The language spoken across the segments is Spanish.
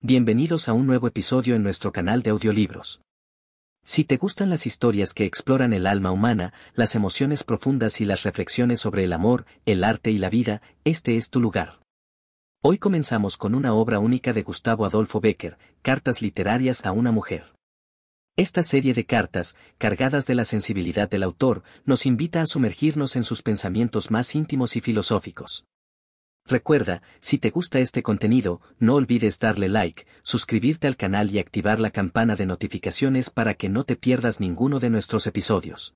Bienvenidos a un nuevo episodio en nuestro canal de audiolibros. Si te gustan las historias que exploran el alma humana, las emociones profundas y las reflexiones sobre el amor, el arte y la vida, este es tu lugar. Hoy comenzamos con una obra única de Gustavo Adolfo Bécquer, Cartas literarias a una mujer. Esta serie de cartas, cargadas de la sensibilidad del autor, nos invita a sumergirnos en sus pensamientos más íntimos y filosóficos. Recuerda, si te gusta este contenido, no olvides darle like, suscribirte al canal y activar la campana de notificaciones para que no te pierdas ninguno de nuestros episodios.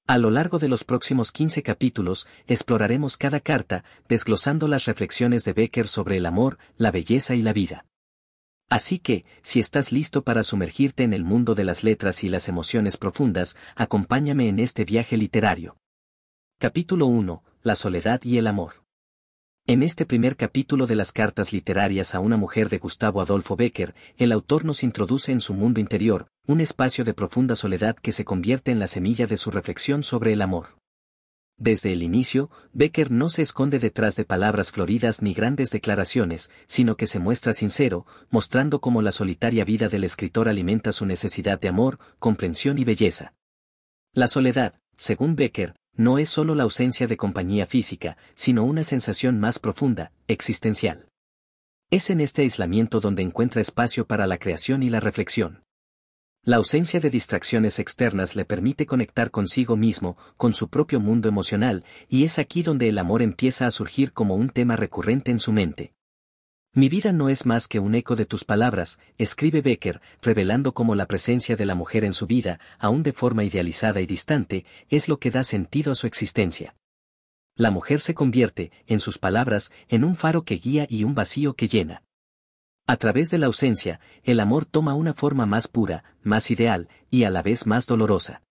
A lo largo de los próximos 15 capítulos, exploraremos cada carta, desglosando las reflexiones de Bécquer sobre el amor, la belleza y la vida. Así que, si estás listo para sumergirte en el mundo de las letras y las emociones profundas, acompáñame en este viaje literario. Capítulo 1. La soledad y el amor. En este primer capítulo de las cartas literarias a una mujer de Gustavo Adolfo Bécquer, el autor nos introduce en su mundo interior, un espacio de profunda soledad que se convierte en la semilla de su reflexión sobre el amor. Desde el inicio, Bécquer no se esconde detrás de palabras floridas ni grandes declaraciones, sino que se muestra sincero, mostrando cómo la solitaria vida del escritor alimenta su necesidad de amor, comprensión y belleza. La soledad, según Bécquer, no es solo la ausencia de compañía física, sino una sensación más profunda, existencial. Es en este aislamiento donde encuentra espacio para la creación y la reflexión. La ausencia de distracciones externas le permite conectar consigo mismo, con su propio mundo emocional, y es aquí donde el amor empieza a surgir como un tema recurrente en su mente. Mi vida no es más que un eco de tus palabras, escribe Bécquer, revelando cómo la presencia de la mujer en su vida, aun de forma idealizada y distante, es lo que da sentido a su existencia. La mujer se convierte, en sus palabras, en un faro que guía y un vacío que llena. A través de la ausencia, el amor toma una forma más pura, más ideal, y a la vez más dolorosa.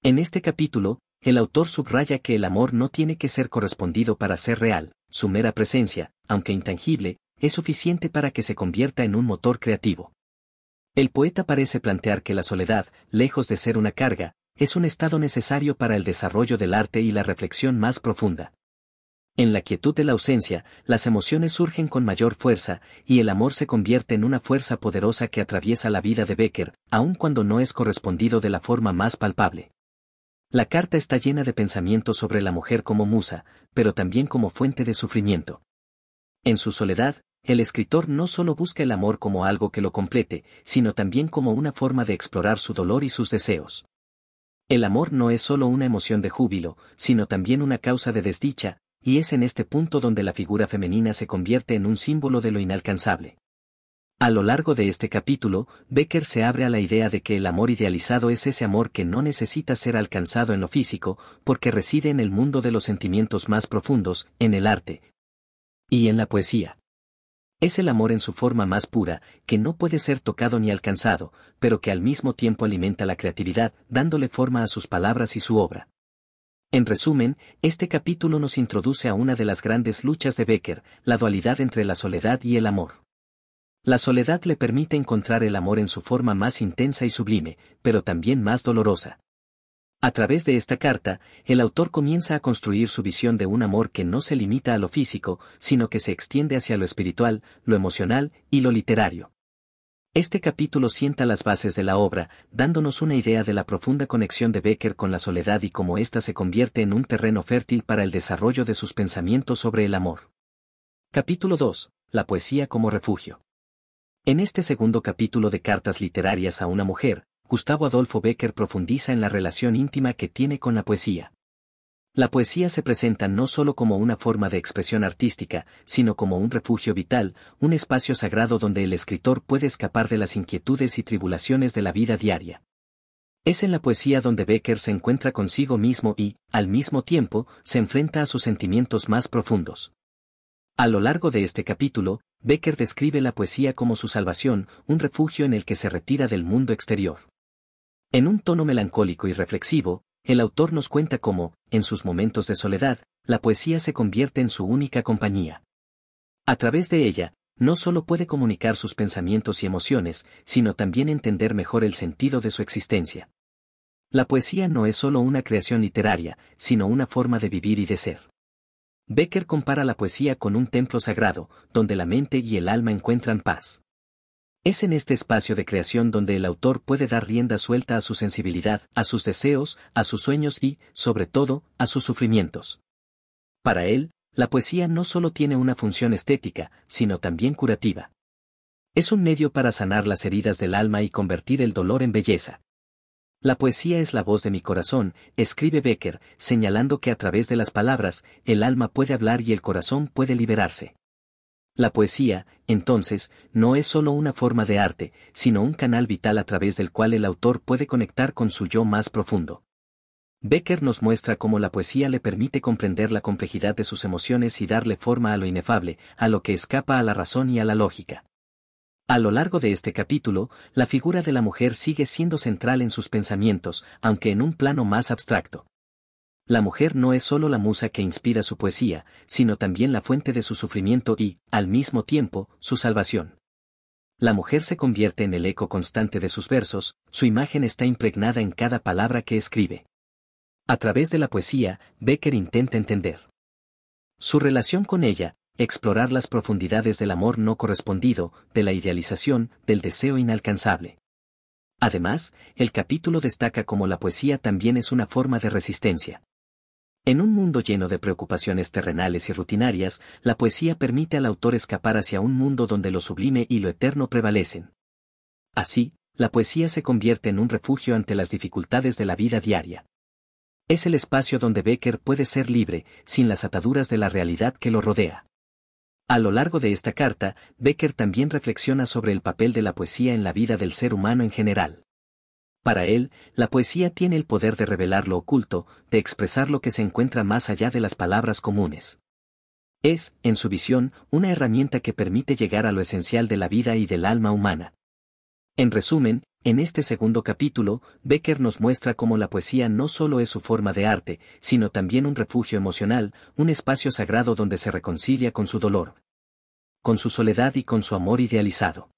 En este capítulo, el autor subraya que el amor no tiene que ser correspondido para ser real, su mera presencia, aunque intangible, es suficiente para que se convierta en un motor creativo. El poeta parece plantear que la soledad, lejos de ser una carga, es un estado necesario para el desarrollo del arte y la reflexión más profunda. En la quietud de la ausencia, las emociones surgen con mayor fuerza, y el amor se convierte en una fuerza poderosa que atraviesa la vida de Bécquer, aun cuando no es correspondido de la forma más palpable. La carta está llena de pensamientos sobre la mujer como musa, pero también como fuente de sufrimiento. En su soledad, el escritor no solo busca el amor como algo que lo complete, sino también como una forma de explorar su dolor y sus deseos. El amor no es solo una emoción de júbilo, sino también una causa de desdicha, y es en este punto donde la figura femenina se convierte en un símbolo de lo inalcanzable. A lo largo de este capítulo, Bécquer se abre a la idea de que el amor idealizado es ese amor que no necesita ser alcanzado en lo físico, porque reside en el mundo de los sentimientos más profundos, en el arte y en la poesía. Es el amor en su forma más pura, que no puede ser tocado ni alcanzado, pero que al mismo tiempo alimenta la creatividad, dándole forma a sus palabras y su obra. En resumen, este capítulo nos introduce a una de las grandes luchas de Bécquer, la dualidad entre la soledad y el amor. La soledad le permite encontrar el amor en su forma más intensa y sublime, pero también más dolorosa. A través de esta carta, el autor comienza a construir su visión de un amor que no se limita a lo físico, sino que se extiende hacia lo espiritual, lo emocional y lo literario. Este capítulo sienta las bases de la obra, dándonos una idea de la profunda conexión de Bécquer con la soledad y cómo ésta se convierte en un terreno fértil para el desarrollo de sus pensamientos sobre el amor. Capítulo 2. La poesía como refugio. En este segundo capítulo de Cartas literarias a una mujer, Gustavo Adolfo Bécquer profundiza en la relación íntima que tiene con la poesía. La poesía se presenta no solo como una forma de expresión artística, sino como un refugio vital, un espacio sagrado donde el escritor puede escapar de las inquietudes y tribulaciones de la vida diaria. Es en la poesía donde Bécquer se encuentra consigo mismo y, al mismo tiempo, se enfrenta a sus sentimientos más profundos. A lo largo de este capítulo, Bécquer describe la poesía como su salvación, un refugio en el que se retira del mundo exterior. En un tono melancólico y reflexivo, el autor nos cuenta cómo, en sus momentos de soledad, la poesía se convierte en su única compañía. A través de ella, no solo puede comunicar sus pensamientos y emociones, sino también entender mejor el sentido de su existencia. La poesía no es solo una creación literaria, sino una forma de vivir y de ser. Bécquer compara la poesía con un templo sagrado, donde la mente y el alma encuentran paz. Es en este espacio de creación donde el autor puede dar rienda suelta a su sensibilidad, a sus deseos, a sus sueños y, sobre todo, a sus sufrimientos. Para él, la poesía no solo tiene una función estética, sino también curativa. Es un medio para sanar las heridas del alma y convertir el dolor en belleza. La poesía es la voz de mi corazón, escribe Becker, señalando que a través de las palabras, el alma puede hablar y el corazón puede liberarse. La poesía, entonces, no es solo una forma de arte, sino un canal vital a través del cual el autor puede conectar con su yo más profundo. Becker nos muestra cómo la poesía le permite comprender la complejidad de sus emociones y darle forma a lo inefable, a lo que escapa a la razón y a la lógica. A lo largo de este capítulo, la figura de la mujer sigue siendo central en sus pensamientos, aunque en un plano más abstracto. La mujer no es solo la musa que inspira su poesía, sino también la fuente de su sufrimiento y, al mismo tiempo, su salvación. La mujer se convierte en el eco constante de sus versos, su imagen está impregnada en cada palabra que escribe. A través de la poesía, Becker intenta entender su relación con ella, explorar las profundidades del amor no correspondido, de la idealización, del deseo inalcanzable. Además, el capítulo destaca cómo la poesía también es una forma de resistencia. En un mundo lleno de preocupaciones terrenales y rutinarias, la poesía permite al autor escapar hacia un mundo donde lo sublime y lo eterno prevalecen. Así, la poesía se convierte en un refugio ante las dificultades de la vida diaria. Es el espacio donde Becker puede ser libre, sin las ataduras de la realidad que lo rodea. A lo largo de esta carta, Becker también reflexiona sobre el papel de la poesía en la vida del ser humano en general. Para él, la poesía tiene el poder de revelar lo oculto, de expresar lo que se encuentra más allá de las palabras comunes. Es, en su visión, una herramienta que permite llegar a lo esencial de la vida y del alma humana. En resumen, en este segundo capítulo, Becker nos muestra cómo la poesía no solo es su forma de arte, sino también un refugio emocional, un espacio sagrado donde se reconcilia con su dolor, con su soledad y con su amor idealizado.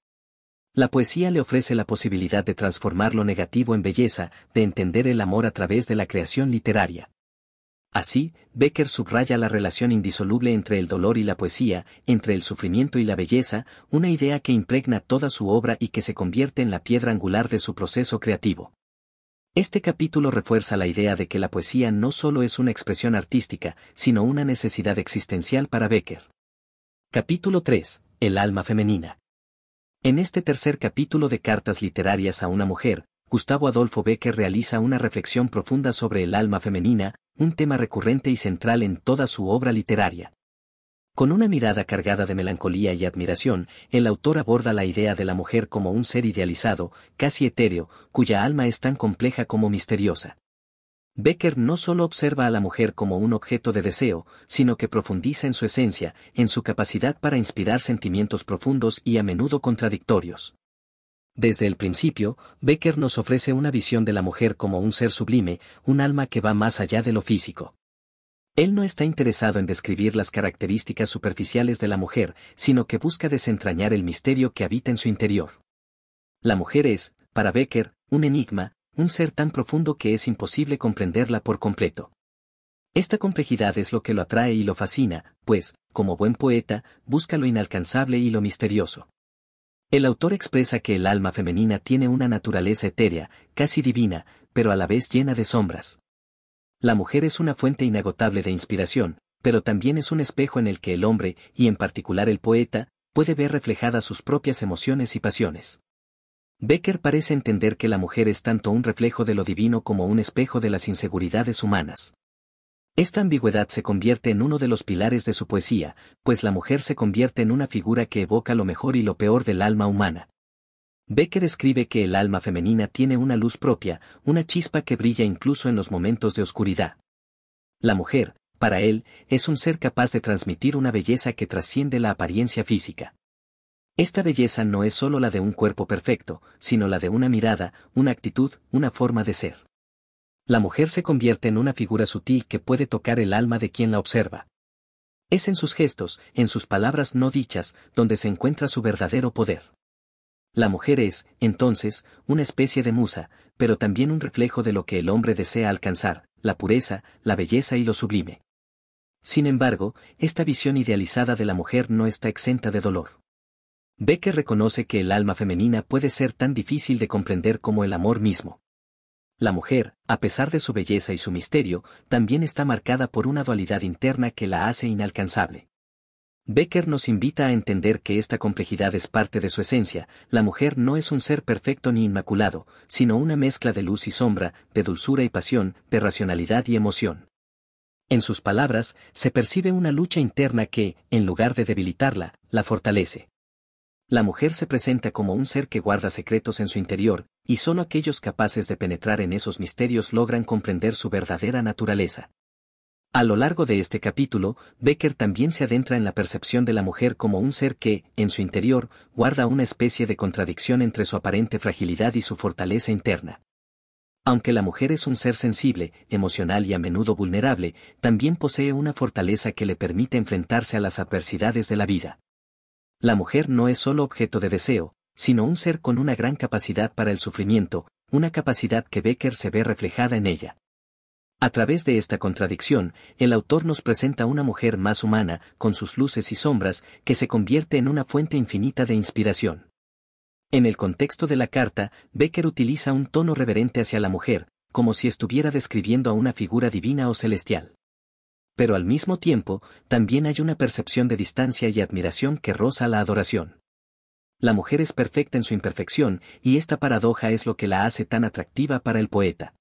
La poesía le ofrece la posibilidad de transformar lo negativo en belleza, de entender el amor a través de la creación literaria. Así, Becker subraya la relación indisoluble entre el dolor y la poesía, entre el sufrimiento y la belleza, una idea que impregna toda su obra y que se convierte en la piedra angular de su proceso creativo. Este capítulo refuerza la idea de que la poesía no solo es una expresión artística, sino una necesidad existencial para Becker. Capítulo 3. El alma femenina. En este tercer capítulo de Cartas literarias a una mujer, Gustavo Adolfo Becker realiza una reflexión profunda sobre el alma femenina, un tema recurrente y central en toda su obra literaria. Con una mirada cargada de melancolía y admiración, el autor aborda la idea de la mujer como un ser idealizado, casi etéreo, cuya alma es tan compleja como misteriosa. Becker no solo observa a la mujer como un objeto de deseo, sino que profundiza en su esencia, en su capacidad para inspirar sentimientos profundos y a menudo contradictorios. Desde el principio, Becker nos ofrece una visión de la mujer como un ser sublime, un alma que va más allá de lo físico. Él no está interesado en describir las características superficiales de la mujer, sino que busca desentrañar el misterio que habita en su interior. La mujer es, para Becker, un enigma, un ser tan profundo que es imposible comprenderla por completo. Esta complejidad es lo que lo atrae y lo fascina, pues, como buen poeta, busca lo inalcanzable y lo misterioso. El autor expresa que el alma femenina tiene una naturaleza etérea, casi divina, pero a la vez llena de sombras. La mujer es una fuente inagotable de inspiración, pero también es un espejo en el que el hombre, y en particular el poeta, puede ver reflejadas sus propias emociones y pasiones. Becker parece entender que la mujer es tanto un reflejo de lo divino como un espejo de las inseguridades humanas. Esta ambigüedad se convierte en uno de los pilares de su poesía, pues la mujer se convierte en una figura que evoca lo mejor y lo peor del alma humana. Becker escribe que el alma femenina tiene una luz propia, una chispa que brilla incluso en los momentos de oscuridad. La mujer, para él, es un ser capaz de transmitir una belleza que trasciende la apariencia física. Esta belleza no es solo la de un cuerpo perfecto, sino la de una mirada, una actitud, una forma de ser. La mujer se convierte en una figura sutil que puede tocar el alma de quien la observa. Es en sus gestos, en sus palabras no dichas, donde se encuentra su verdadero poder. La mujer es, entonces, una especie de musa, pero también un reflejo de lo que el hombre desea alcanzar, la pureza, la belleza y lo sublime. Sin embargo, esta visión idealizada de la mujer no está exenta de dolor. Becker reconoce que el alma femenina puede ser tan difícil de comprender como el amor mismo. La mujer, a pesar de su belleza y su misterio, también está marcada por una dualidad interna que la hace inalcanzable. Becker nos invita a entender que esta complejidad es parte de su esencia. La mujer no es un ser perfecto ni inmaculado, sino una mezcla de luz y sombra, de dulzura y pasión, de racionalidad y emoción. En sus palabras, se percibe una lucha interna que, en lugar de debilitarla, la fortalece. La mujer se presenta como un ser que guarda secretos en su interior, y solo aquellos capaces de penetrar en esos misterios logran comprender su verdadera naturaleza. A lo largo de este capítulo, Becker también se adentra en la percepción de la mujer como un ser que, en su interior, guarda una especie de contradicción entre su aparente fragilidad y su fortaleza interna. Aunque la mujer es un ser sensible, emocional y a menudo vulnerable, también posee una fortaleza que le permite enfrentarse a las adversidades de la vida. La mujer no es solo objeto de deseo, sino un ser con una gran capacidad para el sufrimiento, una capacidad que Becker se ve reflejada en ella. A través de esta contradicción, el autor nos presenta una mujer más humana, con sus luces y sombras, que se convierte en una fuente infinita de inspiración. En el contexto de la carta, Becker utiliza un tono reverente hacia la mujer, como si estuviera describiendo a una figura divina o celestial. Pero al mismo tiempo, también hay una percepción de distancia y admiración que roza la adoración. La mujer es perfecta en su imperfección, y esta paradoja es lo que la hace tan atractiva para el poeta.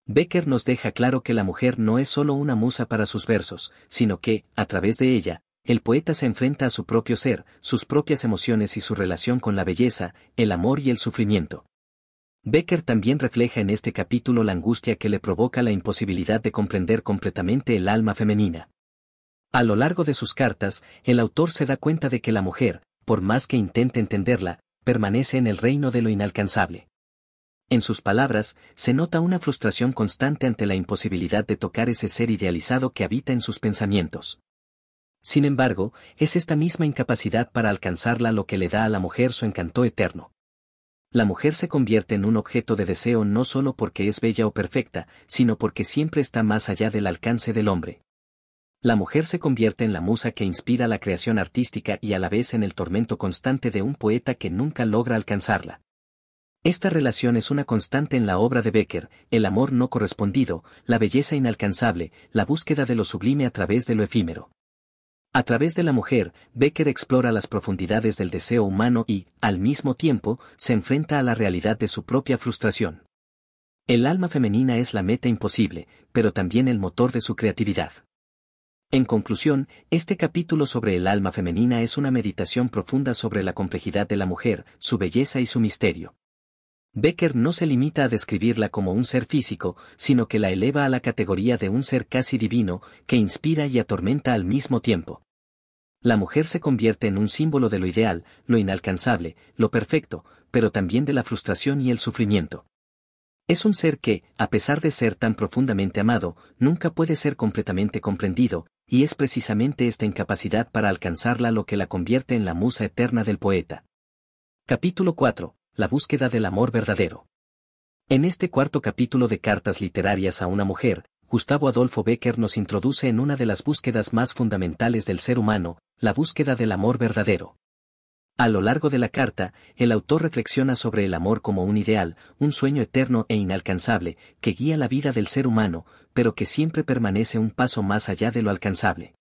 Becker nos deja claro que la mujer no es solo una musa para sus versos, sino que, a través de ella, el poeta se enfrenta a su propio ser, sus propias emociones y su relación con la belleza, el amor y el sufrimiento. Becker también refleja en este capítulo la angustia que le provoca la imposibilidad de comprender completamente el alma femenina. A lo largo de sus cartas, el autor se da cuenta de que la mujer, por más que intente entenderla, permanece en el reino de lo inalcanzable. En sus palabras, se nota una frustración constante ante la imposibilidad de tocar ese ser idealizado que habita en sus pensamientos. Sin embargo, es esta misma incapacidad para alcanzarla lo que le da a la mujer su encanto eterno. La mujer se convierte en un objeto de deseo no solo porque es bella o perfecta, sino porque siempre está más allá del alcance del hombre. La mujer se convierte en la musa que inspira la creación artística y a la vez en el tormento constante de un poeta que nunca logra alcanzarla. Esta relación es una constante en la obra de Becker, el amor no correspondido, la belleza inalcanzable, la búsqueda de lo sublime a través de lo efímero. A través de la mujer, Becker explora las profundidades del deseo humano y, al mismo tiempo, se enfrenta a la realidad de su propia frustración. El alma femenina es la meta imposible, pero también el motor de su creatividad. En conclusión, este capítulo sobre el alma femenina es una meditación profunda sobre la complejidad de la mujer, su belleza y su misterio. Becker no se limita a describirla como un ser físico, sino que la eleva a la categoría de un ser casi divino, que inspira y atormenta al mismo tiempo. La mujer se convierte en un símbolo de lo ideal, lo inalcanzable, lo perfecto, pero también de la frustración y el sufrimiento. Es un ser que, a pesar de ser tan profundamente amado, nunca puede ser completamente comprendido, y es precisamente esta incapacidad para alcanzarla lo que la convierte en la musa eterna del poeta. Capítulo 4. La búsqueda del amor verdadero. En este cuarto capítulo de Cartas literarias a una mujer, Gustavo Adolfo Becker nos introduce en una de las búsquedas más fundamentales del ser humano, la búsqueda del amor verdadero. A lo largo de la carta, el autor reflexiona sobre el amor como un ideal, un sueño eterno e inalcanzable, que guía la vida del ser humano, pero que siempre permanece un paso más allá de lo alcanzable.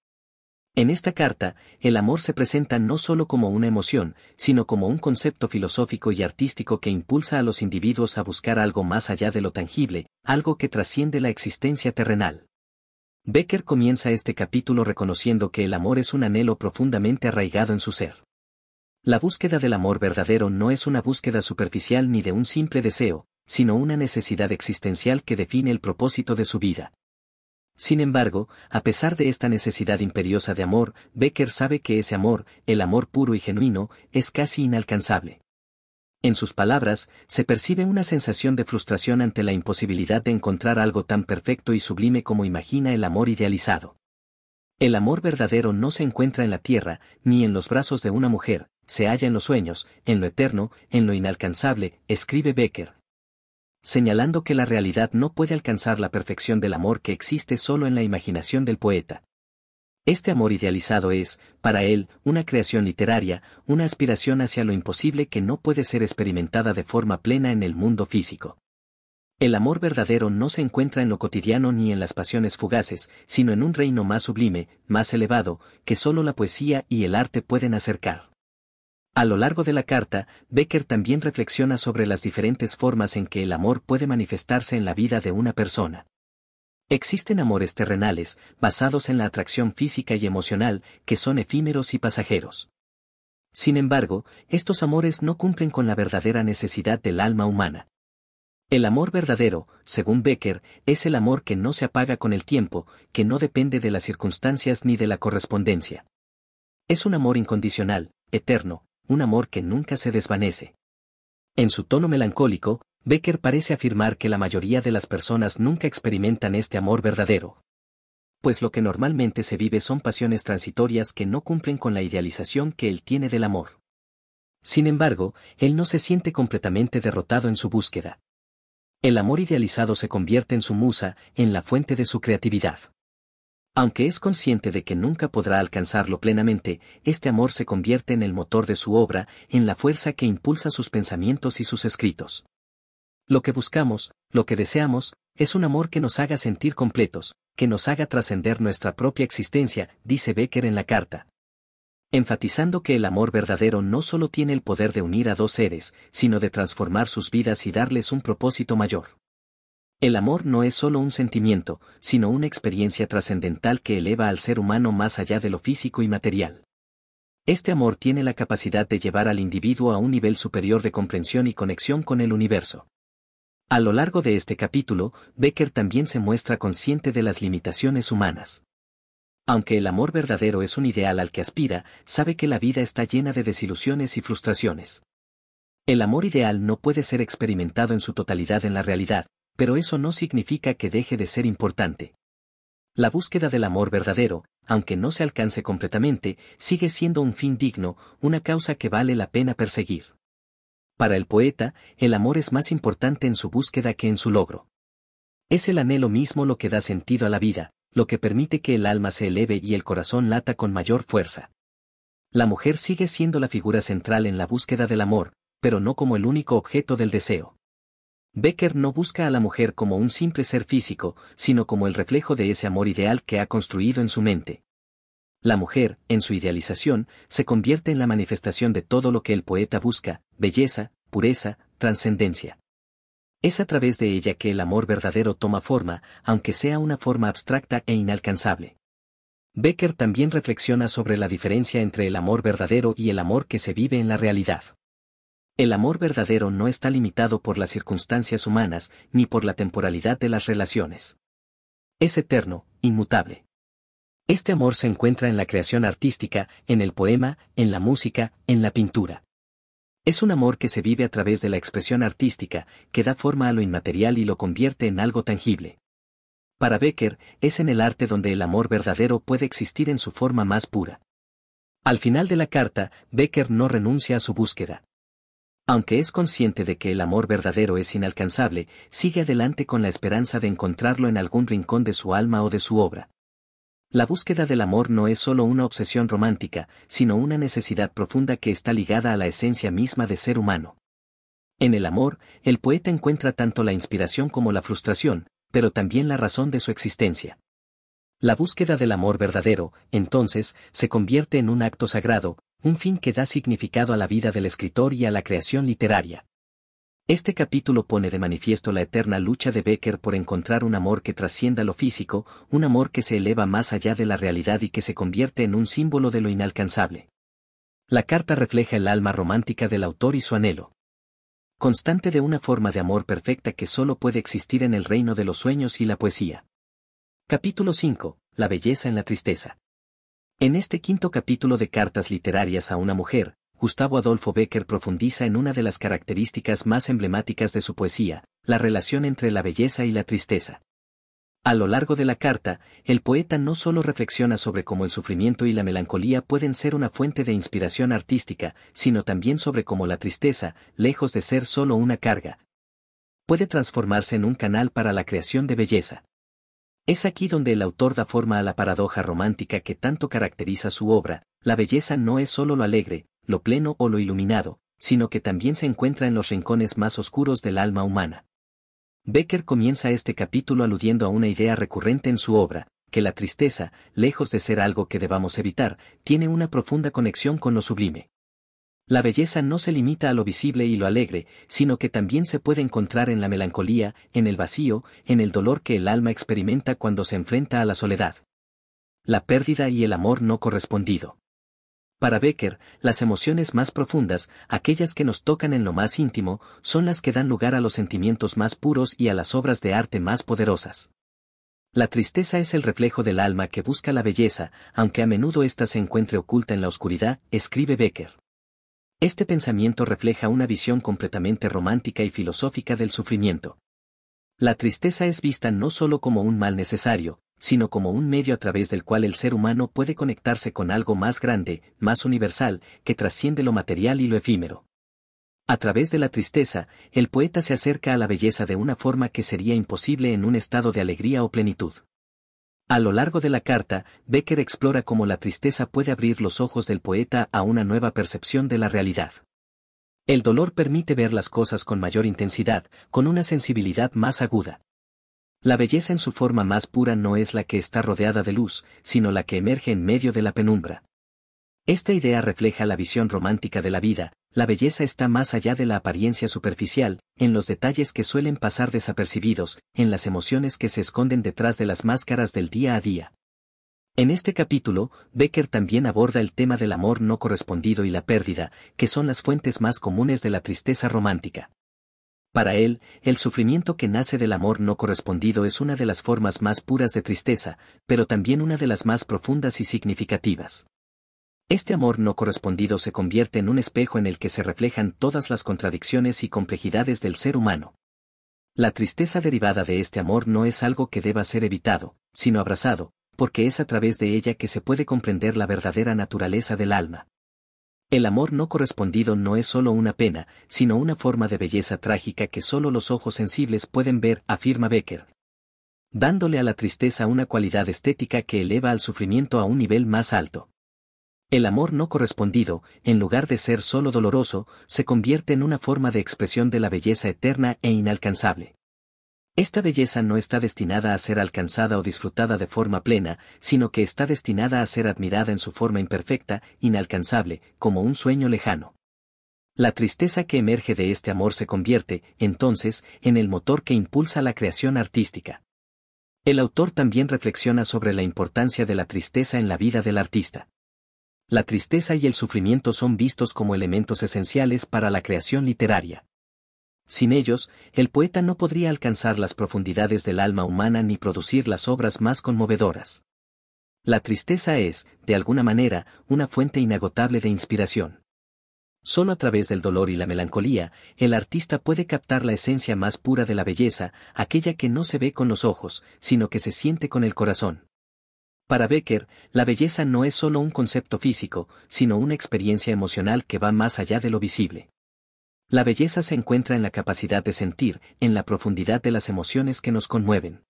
En esta carta, el amor se presenta no solo como una emoción, sino como un concepto filosófico y artístico que impulsa a los individuos a buscar algo más allá de lo tangible, algo que trasciende la existencia terrenal. Becker comienza este capítulo reconociendo que el amor es un anhelo profundamente arraigado en su ser. La búsqueda del amor verdadero no es una búsqueda superficial ni de un simple deseo, sino una necesidad existencial que define el propósito de su vida. Sin embargo, a pesar de esta necesidad imperiosa de amor, Becker sabe que ese amor, el amor puro y genuino, es casi inalcanzable. En sus palabras, se percibe una sensación de frustración ante la imposibilidad de encontrar algo tan perfecto y sublime como imagina el amor idealizado. El amor verdadero no se encuentra en la tierra, ni en los brazos de una mujer, se halla en los sueños, en lo eterno, en lo inalcanzable, escribe Becker, señalando que la realidad no puede alcanzar la perfección del amor que existe solo en la imaginación del poeta. Este amor idealizado es, para él, una creación literaria, una aspiración hacia lo imposible que no puede ser experimentada de forma plena en el mundo físico. El amor verdadero no se encuentra en lo cotidiano ni en las pasiones fugaces, sino en un reino más sublime, más elevado, que solo la poesía y el arte pueden acercar. A lo largo de la carta, Becker también reflexiona sobre las diferentes formas en que el amor puede manifestarse en la vida de una persona. Existen amores terrenales, basados en la atracción física y emocional, que son efímeros y pasajeros. Sin embargo, estos amores no cumplen con la verdadera necesidad del alma humana. El amor verdadero, según Becker, es el amor que no se apaga con el tiempo, que no depende de las circunstancias ni de la correspondencia. Es un amor incondicional, eterno, un amor que nunca se desvanece. En su tono melancólico, Becker parece afirmar que la mayoría de las personas nunca experimentan este amor verdadero. Pues lo que normalmente se vive son pasiones transitorias que no cumplen con la idealización que él tiene del amor. Sin embargo, él no se siente completamente derrotado en su búsqueda. El amor idealizado se convierte en su musa, en la fuente de su creatividad. Aunque es consciente de que nunca podrá alcanzarlo plenamente, este amor se convierte en el motor de su obra, en la fuerza que impulsa sus pensamientos y sus escritos. Lo que buscamos, lo que deseamos, es un amor que nos haga sentir completos, que nos haga trascender nuestra propia existencia, dice Becker en la carta. Enfatizando que el amor verdadero no solo tiene el poder de unir a dos seres, sino de transformar sus vidas y darles un propósito mayor. El amor no es solo un sentimiento, sino una experiencia trascendental que eleva al ser humano más allá de lo físico y material. Este amor tiene la capacidad de llevar al individuo a un nivel superior de comprensión y conexión con el universo. A lo largo de este capítulo, Becker también se muestra consciente de las limitaciones humanas. Aunque el amor verdadero es un ideal al que aspira, sabe que la vida está llena de desilusiones y frustraciones. El amor ideal no puede ser experimentado en su totalidad en la realidad, pero eso no significa que deje de ser importante. La búsqueda del amor verdadero, aunque no se alcance completamente, sigue siendo un fin digno, una causa que vale la pena perseguir. Para el poeta, el amor es más importante en su búsqueda que en su logro. Es el anhelo mismo lo que da sentido a la vida, lo que permite que el alma se eleve y el corazón lata con mayor fuerza. La mujer sigue siendo la figura central en la búsqueda del amor, pero no como el único objeto del deseo. Becker no busca a la mujer como un simple ser físico, sino como el reflejo de ese amor ideal que ha construido en su mente. La mujer, en su idealización, se convierte en la manifestación de todo lo que el poeta busca: belleza, pureza, trascendencia. Es a través de ella que el amor verdadero toma forma, aunque sea una forma abstracta e inalcanzable. Becker también reflexiona sobre la diferencia entre el amor verdadero y el amor que se vive en la realidad. El amor verdadero no está limitado por las circunstancias humanas, ni por la temporalidad de las relaciones. Es eterno, inmutable. Este amor se encuentra en la creación artística, en el poema, en la música, en la pintura. Es un amor que se vive a través de la expresión artística, que da forma a lo inmaterial y lo convierte en algo tangible. Para Becker, es en el arte donde el amor verdadero puede existir en su forma más pura. Al final de la carta, Becker no renuncia a su búsqueda. Aunque es consciente de que el amor verdadero es inalcanzable, sigue adelante con la esperanza de encontrarlo en algún rincón de su alma o de su obra. La búsqueda del amor no es solo una obsesión romántica, sino una necesidad profunda que está ligada a la esencia misma de ser humano. En el amor, el poeta encuentra tanto la inspiración como la frustración, pero también la razón de su existencia. La búsqueda del amor verdadero, entonces, se convierte en un acto sagrado, un fin que da significado a la vida del escritor y a la creación literaria. Este capítulo pone de manifiesto la eterna lucha de Becker por encontrar un amor que trascienda lo físico, un amor que se eleva más allá de la realidad y que se convierte en un símbolo de lo inalcanzable. La carta refleja el alma romántica del autor y su anhelo constante de una forma de amor perfecta que solo puede existir en el reino de los sueños y la poesía. Capítulo 5. La belleza en la tristeza. En este quinto capítulo de Cartas literarias a una mujer, Gustavo Adolfo Becker profundiza en una de las características más emblemáticas de su poesía, la relación entre la belleza y la tristeza. A lo largo de la carta, el poeta no solo reflexiona sobre cómo el sufrimiento y la melancolía pueden ser una fuente de inspiración artística, sino también sobre cómo la tristeza, lejos de ser solo una carga, puede transformarse en un canal para la creación de belleza. Es aquí donde el autor da forma a la paradoja romántica que tanto caracteriza su obra. La belleza no es solo lo alegre, lo pleno o lo iluminado, sino que también se encuentra en los rincones más oscuros del alma humana. Becker comienza este capítulo aludiendo a una idea recurrente en su obra, que la tristeza, lejos de ser algo que debamos evitar, tiene una profunda conexión con lo sublime. La belleza no se limita a lo visible y lo alegre, sino que también se puede encontrar en la melancolía, en el vacío, en el dolor que el alma experimenta cuando se enfrenta a la soledad, la pérdida y el amor no correspondido. Para Becker, las emociones más profundas, aquellas que nos tocan en lo más íntimo, son las que dan lugar a los sentimientos más puros y a las obras de arte más poderosas. La tristeza es el reflejo del alma que busca la belleza, aunque a menudo ésta se encuentre oculta en la oscuridad, escribe Becker. Este pensamiento refleja una visión completamente romántica y filosófica del sufrimiento. La tristeza es vista no solo como un mal necesario, sino como un medio a través del cual el ser humano puede conectarse con algo más grande, más universal, que trasciende lo material y lo efímero. A través de la tristeza, el poeta se acerca a la belleza de una forma que sería imposible en un estado de alegría o plenitud. A lo largo de la carta, Becker explora cómo la tristeza puede abrir los ojos del poeta a una nueva percepción de la realidad. El dolor permite ver las cosas con mayor intensidad, con una sensibilidad más aguda. La belleza en su forma más pura no es la que está rodeada de luz, sino la que emerge en medio de la penumbra. Esta idea refleja la visión romántica de la vida. La belleza está más allá de la apariencia superficial, en los detalles que suelen pasar desapercibidos, en las emociones que se esconden detrás de las máscaras del día a día. En este capítulo, Becker también aborda el tema del amor no correspondido y la pérdida, que son las fuentes más comunes de la tristeza romántica. Para él, el sufrimiento que nace del amor no correspondido es una de las formas más puras de tristeza, pero también una de las más profundas y significativas. Este amor no correspondido se convierte en un espejo en el que se reflejan todas las contradicciones y complejidades del ser humano. La tristeza derivada de este amor no es algo que deba ser evitado, sino abrazado, porque es a través de ella que se puede comprender la verdadera naturaleza del alma. El amor no correspondido no es solo una pena, sino una forma de belleza trágica que solo los ojos sensibles pueden ver, afirma Becker, dándole a la tristeza una cualidad estética que eleva al sufrimiento a un nivel más alto. El amor no correspondido, en lugar de ser solo doloroso, se convierte en una forma de expresión de la belleza eterna e inalcanzable. Esta belleza no está destinada a ser alcanzada o disfrutada de forma plena, sino que está destinada a ser admirada en su forma imperfecta, inalcanzable, como un sueño lejano. La tristeza que emerge de este amor se convierte, entonces, en el motor que impulsa la creación artística. El autor también reflexiona sobre la importancia de la tristeza en la vida del artista. La tristeza y el sufrimiento son vistos como elementos esenciales para la creación literaria. Sin ellos, el poeta no podría alcanzar las profundidades del alma humana ni producir las obras más conmovedoras. La tristeza es, de alguna manera, una fuente inagotable de inspiración. Solo a través del dolor y la melancolía, el artista puede captar la esencia más pura de la belleza, aquella que no se ve con los ojos, sino que se siente con el corazón. Para Becker, la belleza no es solo un concepto físico, sino una experiencia emocional que va más allá de lo visible. La belleza se encuentra en la capacidad de sentir, en la profundidad de las emociones que nos conmueven.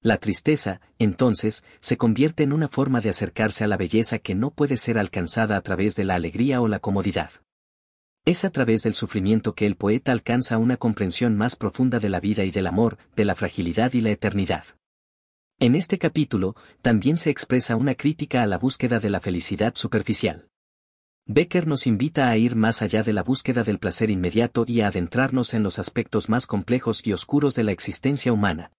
La tristeza, entonces, se convierte en una forma de acercarse a la belleza que no puede ser alcanzada a través de la alegría o la comodidad. Es a través del sufrimiento que el poeta alcanza una comprensión más profunda de la vida y del amor, de la fragilidad y la eternidad. En este capítulo, también se expresa una crítica a la búsqueda de la felicidad superficial. Becker nos invita a ir más allá de la búsqueda del placer inmediato y a adentrarnos en los aspectos más complejos y oscuros de la existencia humana.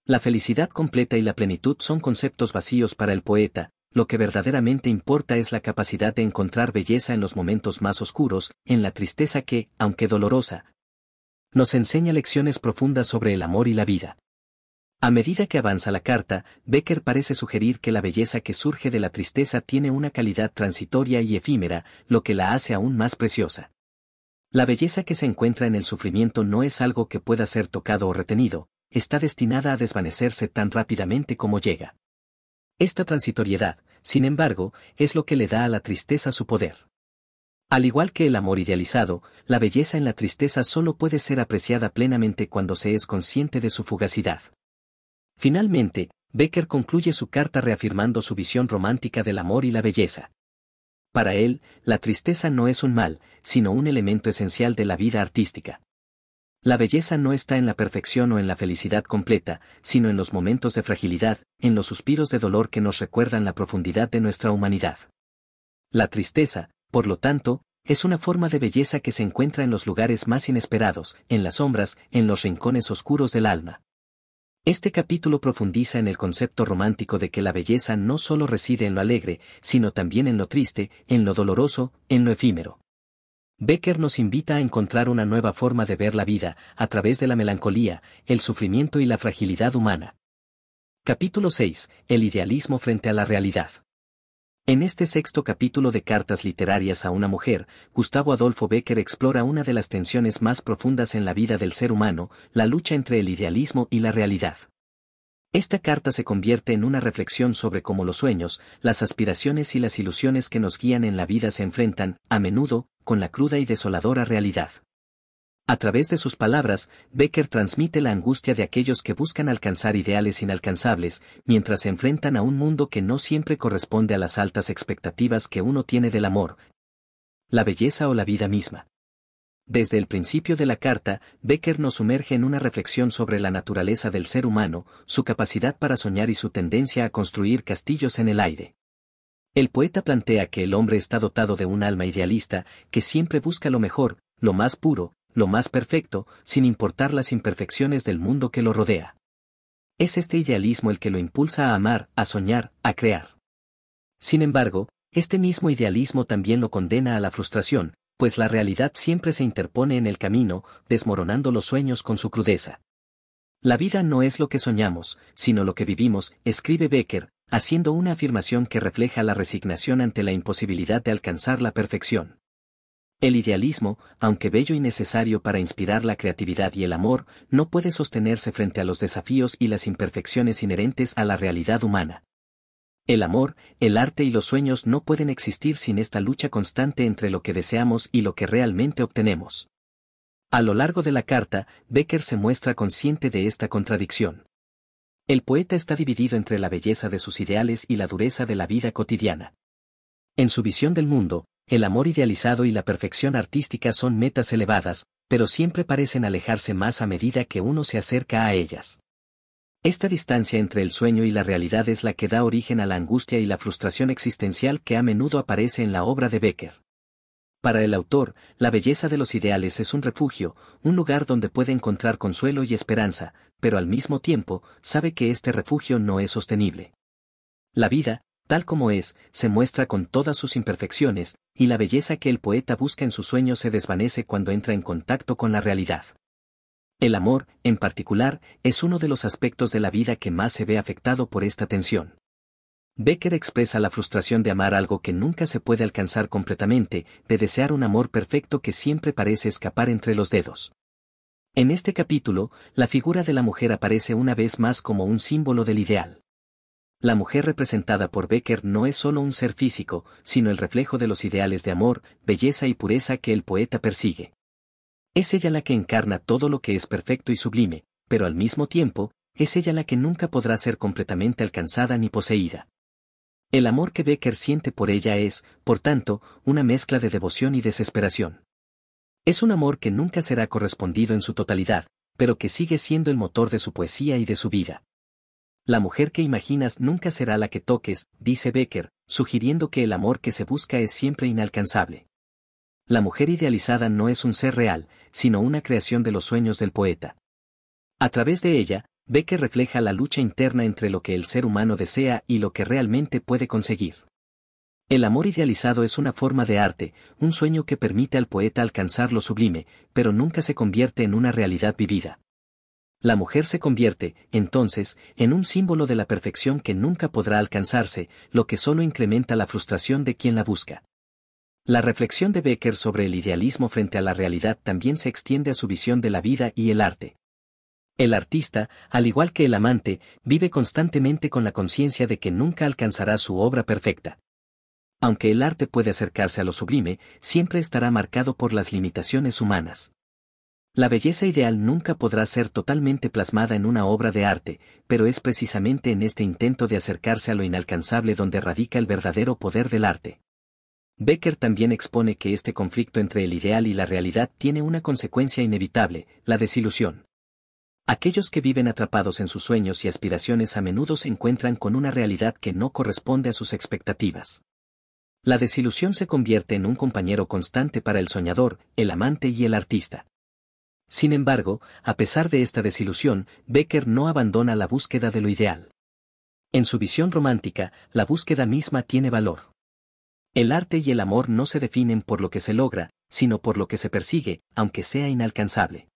La felicidad completa y la plenitud son conceptos vacíos para el poeta, lo que verdaderamente importa es la capacidad de encontrar belleza en los momentos más oscuros, en la tristeza que, aunque dolorosa, nos enseña lecciones profundas sobre el amor y la vida. A medida que avanza la carta, Becker parece sugerir que la belleza que surge de la tristeza tiene una calidad transitoria y efímera, lo que la hace aún más preciosa. La belleza que se encuentra en el sufrimiento no es algo que pueda ser tocado o retenido, está destinada a desvanecerse tan rápidamente como llega. Esta transitoriedad, sin embargo, es lo que le da a la tristeza su poder. Al igual que el amor idealizado, la belleza en la tristeza solo puede ser apreciada plenamente cuando se es consciente de su fugacidad. Finalmente, Becker concluye su carta reafirmando su visión romántica del amor y la belleza. Para él, la tristeza no es un mal, sino un elemento esencial de la vida artística. La belleza no está en la perfección o en la felicidad completa, sino en los momentos de fragilidad, en los suspiros de dolor que nos recuerdan la profundidad de nuestra humanidad. La tristeza, por lo tanto, es una forma de belleza que se encuentra en los lugares más inesperados, en las sombras, en los rincones oscuros del alma. Este capítulo profundiza en el concepto romántico de que la belleza no solo reside en lo alegre, sino también en lo triste, en lo doloroso, en lo efímero. Becker nos invita a encontrar una nueva forma de ver la vida, a través de la melancolía, el sufrimiento y la fragilidad humana. Capítulo 6. El idealismo frente a la realidad. En este sexto capítulo de Cartas literarias a una mujer, Gustavo Adolfo Becker explora una de las tensiones más profundas en la vida del ser humano, la lucha entre el idealismo y la realidad. Esta carta se convierte en una reflexión sobre cómo los sueños, las aspiraciones y las ilusiones que nos guían en la vida se enfrentan, a menudo, con la cruda y desoladora realidad. A través de sus palabras, Becker transmite la angustia de aquellos que buscan alcanzar ideales inalcanzables, mientras se enfrentan a un mundo que no siempre corresponde a las altas expectativas que uno tiene del amor, la belleza o la vida misma. Desde el principio de la carta, Becker nos sumerge en una reflexión sobre la naturaleza del ser humano, su capacidad para soñar y su tendencia a construir castillos en el aire. El poeta plantea que el hombre está dotado de un alma idealista, que siempre busca lo mejor, lo más puro, lo más perfecto, sin importar las imperfecciones del mundo que lo rodea. Es este idealismo el que lo impulsa a amar, a soñar, a crear. Sin embargo, este mismo idealismo también lo condena a la frustración, pues la realidad siempre se interpone en el camino, desmoronando los sueños con su crudeza. La vida no es lo que soñamos, sino lo que vivimos, escribe Becker, haciendo una afirmación que refleja la resignación ante la imposibilidad de alcanzar la perfección. El idealismo, aunque bello y necesario para inspirar la creatividad y el amor, no puede sostenerse frente a los desafíos y las imperfecciones inherentes a la realidad humana. El amor, el arte y los sueños no pueden existir sin esta lucha constante entre lo que deseamos y lo que realmente obtenemos. A lo largo de la carta, Becker se muestra consciente de esta contradicción. El poeta está dividido entre la belleza de sus ideales y la dureza de la vida cotidiana. En su visión del mundo, el amor idealizado y la perfección artística son metas elevadas, pero siempre parecen alejarse más a medida que uno se acerca a ellas. Esta distancia entre el sueño y la realidad es la que da origen a la angustia y la frustración existencial que a menudo aparece en la obra de Becker. Para el autor, la belleza de los ideales es un refugio, un lugar donde puede encontrar consuelo y esperanza, pero al mismo tiempo, sabe que este refugio no es sostenible. La vida, tal como es, se muestra con todas sus imperfecciones, y la belleza que el poeta busca en sus sueños se desvanece cuando entra en contacto con la realidad. El amor, en particular, es uno de los aspectos de la vida que más se ve afectado por esta tensión. Becker expresa la frustración de amar algo que nunca se puede alcanzar completamente, de desear un amor perfecto que siempre parece escapar entre los dedos. En este capítulo, la figura de la mujer aparece una vez más como un símbolo del ideal. La mujer representada por Becker no es solo un ser físico, sino el reflejo de los ideales de amor, belleza y pureza que el poeta persigue. Es ella la que encarna todo lo que es perfecto y sublime, pero al mismo tiempo, es ella la que nunca podrá ser completamente alcanzada ni poseída. El amor que Becker siente por ella es, por tanto, una mezcla de devoción y desesperación. Es un amor que nunca será correspondido en su totalidad, pero que sigue siendo el motor de su poesía y de su vida. La mujer que imaginas nunca será la que toques, dice Becker, sugiriendo que el amor que se busca es siempre inalcanzable. La mujer idealizada no es un ser real, sino una creación de los sueños del poeta. A través de ella, Becker refleja la lucha interna entre lo que el ser humano desea y lo que realmente puede conseguir. El amor idealizado es una forma de arte, un sueño que permite al poeta alcanzar lo sublime, pero nunca se convierte en una realidad vivida. La mujer se convierte, entonces, en un símbolo de la perfección que nunca podrá alcanzarse, lo que solo incrementa la frustración de quien la busca. La reflexión de Becker sobre el idealismo frente a la realidad también se extiende a su visión de la vida y el arte. El artista, al igual que el amante, vive constantemente con la conciencia de que nunca alcanzará su obra perfecta. Aunque el arte puede acercarse a lo sublime, siempre estará marcado por las limitaciones humanas. La belleza ideal nunca podrá ser totalmente plasmada en una obra de arte, pero es precisamente en este intento de acercarse a lo inalcanzable donde radica el verdadero poder del arte. Becker también expone que este conflicto entre el ideal y la realidad tiene una consecuencia inevitable, la desilusión. Aquellos que viven atrapados en sus sueños y aspiraciones a menudo se encuentran con una realidad que no corresponde a sus expectativas. La desilusión se convierte en un compañero constante para el soñador, el amante y el artista. Sin embargo, a pesar de esta desilusión, Becker no abandona la búsqueda de lo ideal. En su visión romántica, la búsqueda misma tiene valor. El arte y el amor no se definen por lo que se logra, sino por lo que se persigue, aunque sea inalcanzable.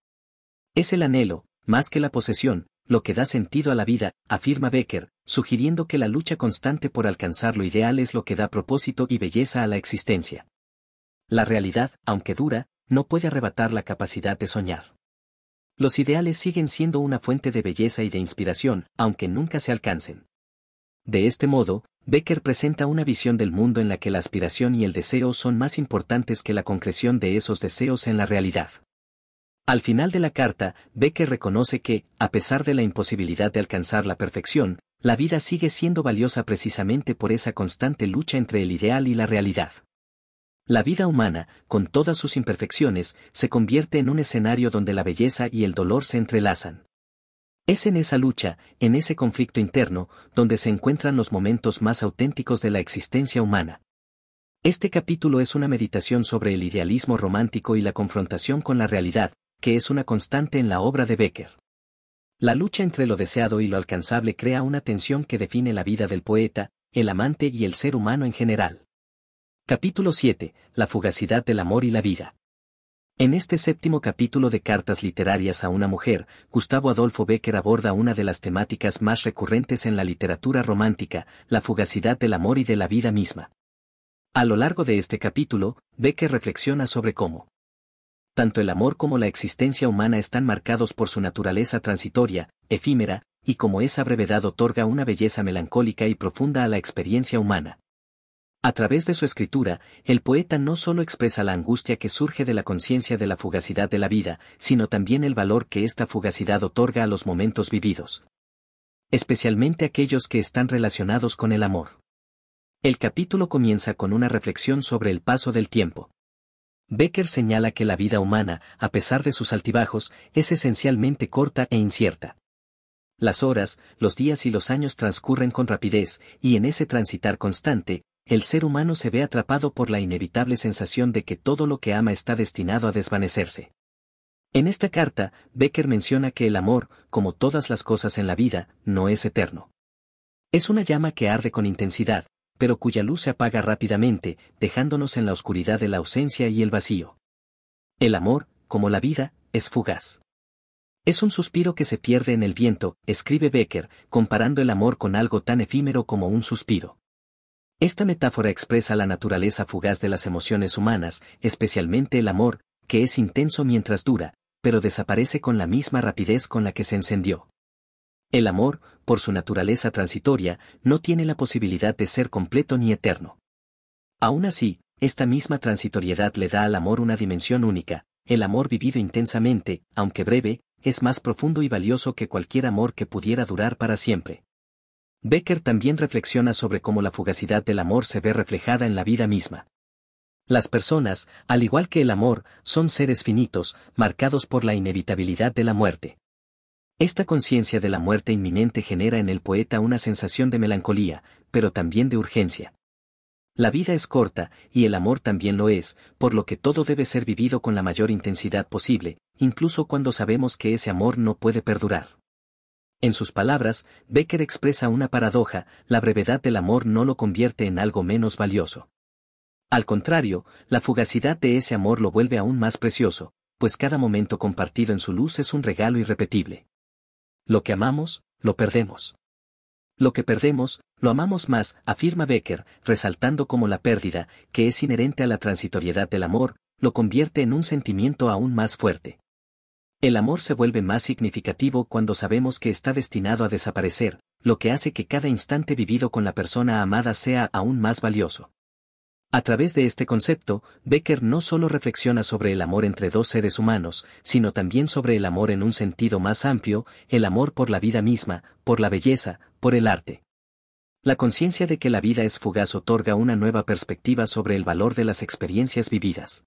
Es el anhelo, más que la posesión, lo que da sentido a la vida, afirma Becker, sugiriendo que la lucha constante por alcanzar lo ideal es lo que da propósito y belleza a la existencia. La realidad, aunque dura, no puede arrebatar la capacidad de soñar. Los ideales siguen siendo una fuente de belleza y de inspiración, aunque nunca se alcancen. De este modo, Becker presenta una visión del mundo en la que la aspiración y el deseo son más importantes que la concreción de esos deseos en la realidad. Al final de la carta, Becker reconoce que, a pesar de la imposibilidad de alcanzar la perfección, la vida sigue siendo valiosa precisamente por esa constante lucha entre el ideal y la realidad. La vida humana, con todas sus imperfecciones, se convierte en un escenario donde la belleza y el dolor se entrelazan. Es en esa lucha, en ese conflicto interno, donde se encuentran los momentos más auténticos de la existencia humana. Este capítulo es una meditación sobre el idealismo romántico y la confrontación con la realidad, que es una constante en la obra de Becker. La lucha entre lo deseado y lo alcanzable crea una tensión que define la vida del poeta, el amante y el ser humano en general. Capítulo 7. La fugacidad del amor y la vida. En este séptimo capítulo de Cartas literarias a una mujer, Gustavo Adolfo Becker aborda una de las temáticas más recurrentes en la literatura romántica, la fugacidad del amor y de la vida misma. A lo largo de este capítulo, Becker reflexiona sobre cómo tanto el amor como la existencia humana están marcados por su naturaleza transitoria, efímera, y cómo esa brevedad otorga una belleza melancólica y profunda a la experiencia humana. A través de su escritura, el poeta no solo expresa la angustia que surge de la conciencia de la fugacidad de la vida, sino también el valor que esta fugacidad otorga a los momentos vividos. Especialmente aquellos que están relacionados con el amor. El capítulo comienza con una reflexión sobre el paso del tiempo. Becker señala que la vida humana, a pesar de sus altibajos, es esencialmente corta e incierta. Las horas, los días y los años transcurren con rapidez, y en ese transitar constante, el ser humano se ve atrapado por la inevitable sensación de que todo lo que ama está destinado a desvanecerse. En esta carta, Becker menciona que el amor, como todas las cosas en la vida, no es eterno. Es una llama que arde con intensidad, pero cuya luz se apaga rápidamente, dejándonos en la oscuridad de la ausencia y el vacío. El amor, como la vida, es fugaz. Es un suspiro que se pierde en el viento, escribe Becker, comparando el amor con algo tan efímero como un suspiro. Esta metáfora expresa la naturaleza fugaz de las emociones humanas, especialmente el amor, que es intenso mientras dura, pero desaparece con la misma rapidez con la que se encendió. El amor, por su naturaleza transitoria, no tiene la posibilidad de ser completo ni eterno. Aún así, esta misma transitoriedad le da al amor una dimensión única. El amor vivido intensamente, aunque breve, es más profundo y valioso que cualquier amor que pudiera durar para siempre. Becker también reflexiona sobre cómo la fugacidad del amor se ve reflejada en la vida misma. Las personas, al igual que el amor, son seres finitos, marcados por la inevitabilidad de la muerte. Esta conciencia de la muerte inminente genera en el poeta una sensación de melancolía, pero también de urgencia. La vida es corta, y el amor también lo es, por lo que todo debe ser vivido con la mayor intensidad posible, incluso cuando sabemos que ese amor no puede perdurar. En sus palabras, Becker expresa una paradoja: la brevedad del amor no lo convierte en algo menos valioso. Al contrario, la fugacidad de ese amor lo vuelve aún más precioso, pues cada momento compartido en su luz es un regalo irrepetible. Lo que amamos, lo perdemos. Lo que perdemos, lo amamos más, afirma Becker, resaltando cómo la pérdida, que es inherente a la transitoriedad del amor, lo convierte en un sentimiento aún más fuerte. El amor se vuelve más significativo cuando sabemos que está destinado a desaparecer, lo que hace que cada instante vivido con la persona amada sea aún más valioso. A través de este concepto, Becker no solo reflexiona sobre el amor entre dos seres humanos, sino también sobre el amor en un sentido más amplio, el amor por la vida misma, por la belleza, por el arte. La conciencia de que la vida es fugaz otorga una nueva perspectiva sobre el valor de las experiencias vividas.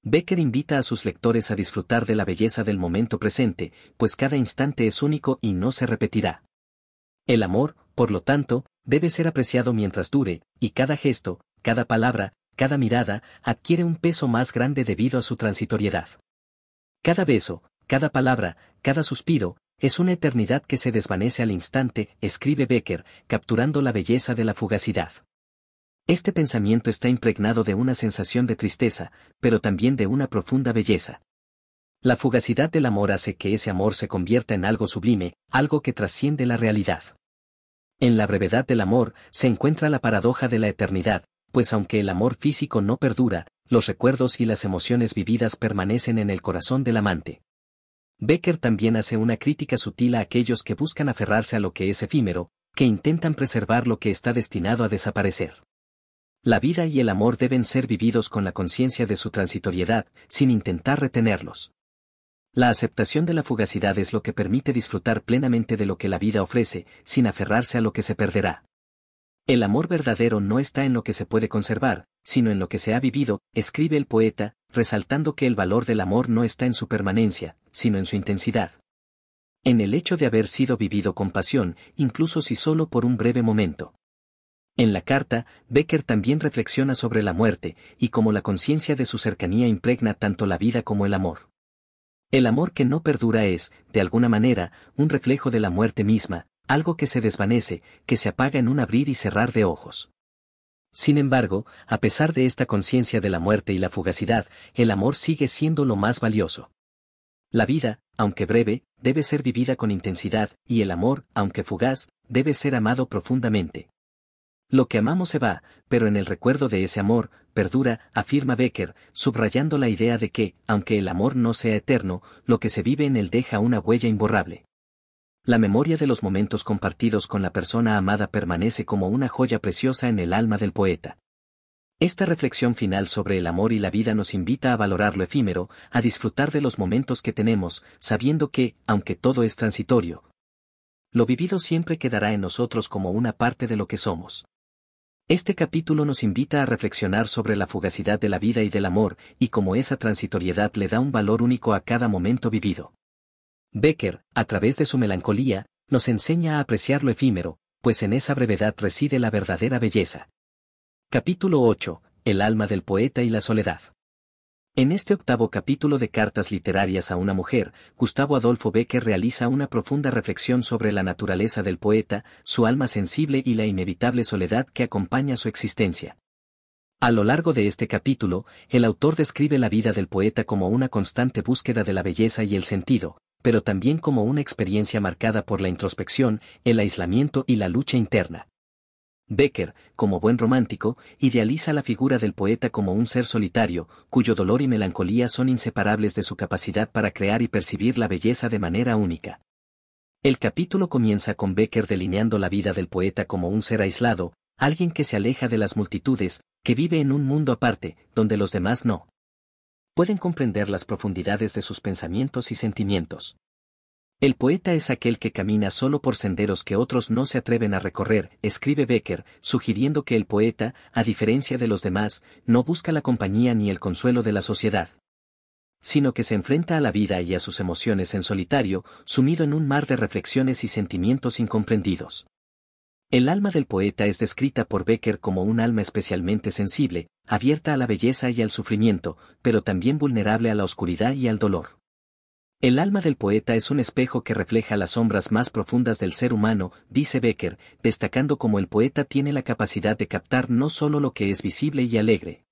Becker invita a sus lectores a disfrutar de la belleza del momento presente, pues cada instante es único y no se repetirá. El amor, por lo tanto, debe ser apreciado mientras dure, y cada gesto, cada palabra, cada mirada, adquiere un peso más grande debido a su transitoriedad. Cada beso, cada palabra, cada suspiro, es una eternidad que se desvanece al instante, escribe Becker, capturando la belleza de la fugacidad. Este pensamiento está impregnado de una sensación de tristeza, pero también de una profunda belleza. La fugacidad del amor hace que ese amor se convierta en algo sublime, algo que trasciende la realidad. En la brevedad del amor se encuentra la paradoja de la eternidad, pues aunque el amor físico no perdura, los recuerdos y las emociones vividas permanecen en el corazón del amante. Becker también hace una crítica sutil a aquellos que buscan aferrarse a lo que es efímero, que intentan preservar lo que está destinado a desaparecer. La vida y el amor deben ser vividos con la conciencia de su transitoriedad, sin intentar retenerlos. La aceptación de la fugacidad es lo que permite disfrutar plenamente de lo que la vida ofrece, sin aferrarse a lo que se perderá. El amor verdadero no está en lo que se puede conservar, sino en lo que se ha vivido, escribe el poeta, resaltando que el valor del amor no está en su permanencia, sino en su intensidad. En el hecho de haber sido vivido con pasión, incluso si solo por un breve momento. En la carta, Becker también reflexiona sobre la muerte, y cómo la conciencia de su cercanía impregna tanto la vida como el amor. El amor que no perdura es, de alguna manera, un reflejo de la muerte misma, algo que se desvanece, que se apaga en un abrir y cerrar de ojos. Sin embargo, a pesar de esta conciencia de la muerte y la fugacidad, el amor sigue siendo lo más valioso. La vida, aunque breve, debe ser vivida con intensidad, y el amor, aunque fugaz, debe ser amado profundamente. Lo que amamos se va, pero en el recuerdo de ese amor, perdura, afirma Becker, subrayando la idea de que, aunque el amor no sea eterno, lo que se vive en él deja una huella imborrable. La memoria de los momentos compartidos con la persona amada permanece como una joya preciosa en el alma del poeta. Esta reflexión final sobre el amor y la vida nos invita a valorar lo efímero, a disfrutar de los momentos que tenemos, sabiendo que, aunque todo es transitorio, lo vivido siempre quedará en nosotros como una parte de lo que somos. Este capítulo nos invita a reflexionar sobre la fugacidad de la vida y del amor, y cómo esa transitoriedad le da un valor único a cada momento vivido. Becker, a través de su melancolía, nos enseña a apreciar lo efímero, pues en esa brevedad reside la verdadera belleza. Capítulo 8. El alma del poeta y la soledad. En este octavo capítulo de Cartas literarias a una mujer, Gustavo Adolfo Becker realiza una profunda reflexión sobre la naturaleza del poeta, su alma sensible y la inevitable soledad que acompaña su existencia. A lo largo de este capítulo, el autor describe la vida del poeta como una constante búsqueda de la belleza y el sentido, pero también como una experiencia marcada por la introspección, el aislamiento y la lucha interna. Becker, como buen romántico, idealiza la figura del poeta como un ser solitario, cuyo dolor y melancolía son inseparables de su capacidad para crear y percibir la belleza de manera única. El capítulo comienza con Becker delineando la vida del poeta como un ser aislado, alguien que se aleja de las multitudes, que vive en un mundo aparte, donde los demás no pueden comprender las profundidades de sus pensamientos y sentimientos. El poeta es aquel que camina solo por senderos que otros no se atreven a recorrer, escribe Becker, sugiriendo que el poeta, a diferencia de los demás, no busca la compañía ni el consuelo de la sociedad, sino que se enfrenta a la vida y a sus emociones en solitario, sumido en un mar de reflexiones y sentimientos incomprendidos. El alma del poeta es descrita por Becker como un alma especialmente sensible, abierta a la belleza y al sufrimiento, pero también vulnerable a la oscuridad y al dolor. El alma del poeta es un espejo que refleja las sombras más profundas del ser humano, dice Becker, destacando cómo el poeta tiene la capacidad de captar no solo lo que es visible y alegre,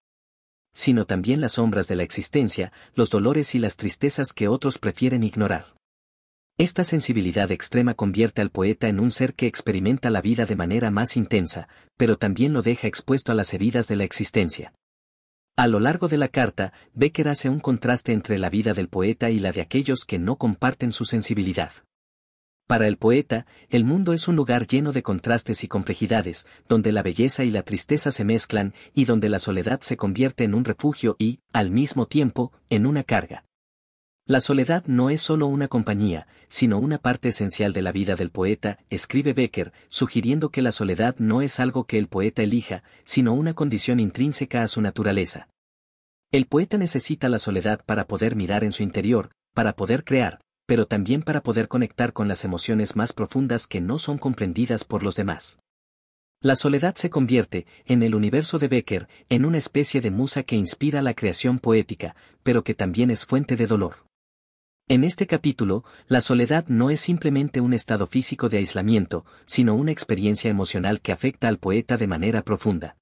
sino también las sombras de la existencia, los dolores y las tristezas que otros prefieren ignorar. Esta sensibilidad extrema convierte al poeta en un ser que experimenta la vida de manera más intensa, pero también lo deja expuesto a las heridas de la existencia. A lo largo de la carta, Becker hace un contraste entre la vida del poeta y la de aquellos que no comparten su sensibilidad. Para el poeta, el mundo es un lugar lleno de contrastes y complejidades, donde la belleza y la tristeza se mezclan y donde la soledad se convierte en un refugio y, al mismo tiempo, en una carga. La soledad no es solo una compañía, sino una parte esencial de la vida del poeta, escribe Becker, sugiriendo que la soledad no es algo que el poeta elija, sino una condición intrínseca a su naturaleza. El poeta necesita la soledad para poder mirar en su interior, para poder crear, pero también para poder conectar con las emociones más profundas que no son comprendidas por los demás. La soledad se convierte, en el universo de Becker, en una especie de musa que inspira la creación poética, pero que también es fuente de dolor. En este capítulo, la soledad no es simplemente un estado físico de aislamiento, sino una experiencia emocional que afecta al poeta de manera profunda.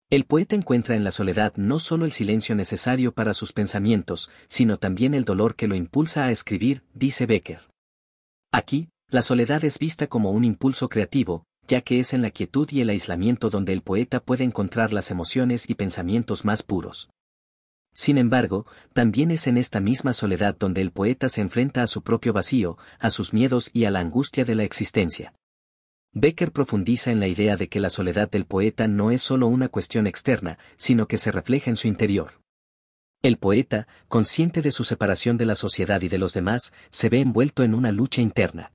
El poeta encuentra en la soledad no solo el silencio necesario para sus pensamientos, sino también el dolor que lo impulsa a escribir, dice Becker. Aquí, la soledad es vista como un impulso creativo, ya que es en la quietud y el aislamiento donde el poeta puede encontrar las emociones y pensamientos más puros. Sin embargo, también es en esta misma soledad donde el poeta se enfrenta a su propio vacío, a sus miedos y a la angustia de la existencia. Becker profundiza en la idea de que la soledad del poeta no es solo una cuestión externa, sino que se refleja en su interior. El poeta, consciente de su separación de la sociedad y de los demás, se ve envuelto en una lucha interna.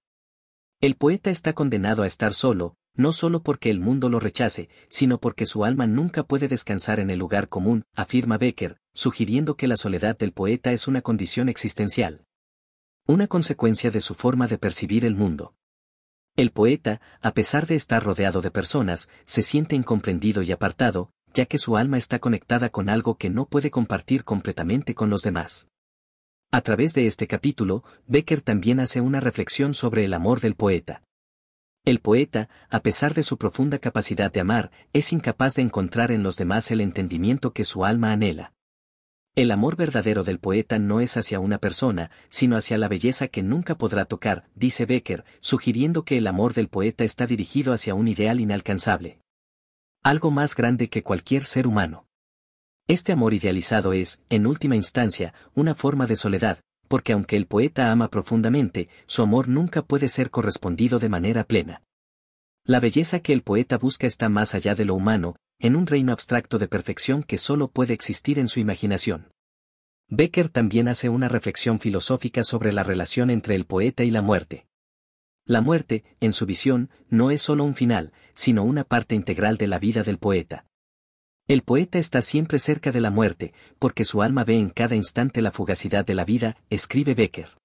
El poeta está condenado a estar solo, no solo porque el mundo lo rechace, sino porque su alma nunca puede descansar en el lugar común, afirma Becker, sugiriendo que la soledad del poeta es una condición existencial. Una consecuencia de su forma de percibir el mundo. El poeta, a pesar de estar rodeado de personas, se siente incomprendido y apartado, ya que su alma está conectada con algo que no puede compartir completamente con los demás. A través de este capítulo, Becker también hace una reflexión sobre el amor del poeta. El poeta, a pesar de su profunda capacidad de amar, es incapaz de encontrar en los demás el entendimiento que su alma anhela. El amor verdadero del poeta no es hacia una persona, sino hacia la belleza que nunca podrá tocar, dice Becker, sugiriendo que el amor del poeta está dirigido hacia un ideal inalcanzable. Algo más grande que cualquier ser humano. Este amor idealizado es, en última instancia, una forma de soledad, porque aunque el poeta ama profundamente, su amor nunca puede ser correspondido de manera plena. La belleza que el poeta busca está más allá de lo humano, en un reino abstracto de perfección que solo puede existir en su imaginación. Becker también hace una reflexión filosófica sobre la relación entre el poeta y la muerte. La muerte, en su visión, no es solo un final, sino una parte integral de la vida del poeta. El poeta está siempre cerca de la muerte, porque su alma ve en cada instante la fugacidad de la vida, escribe Becker.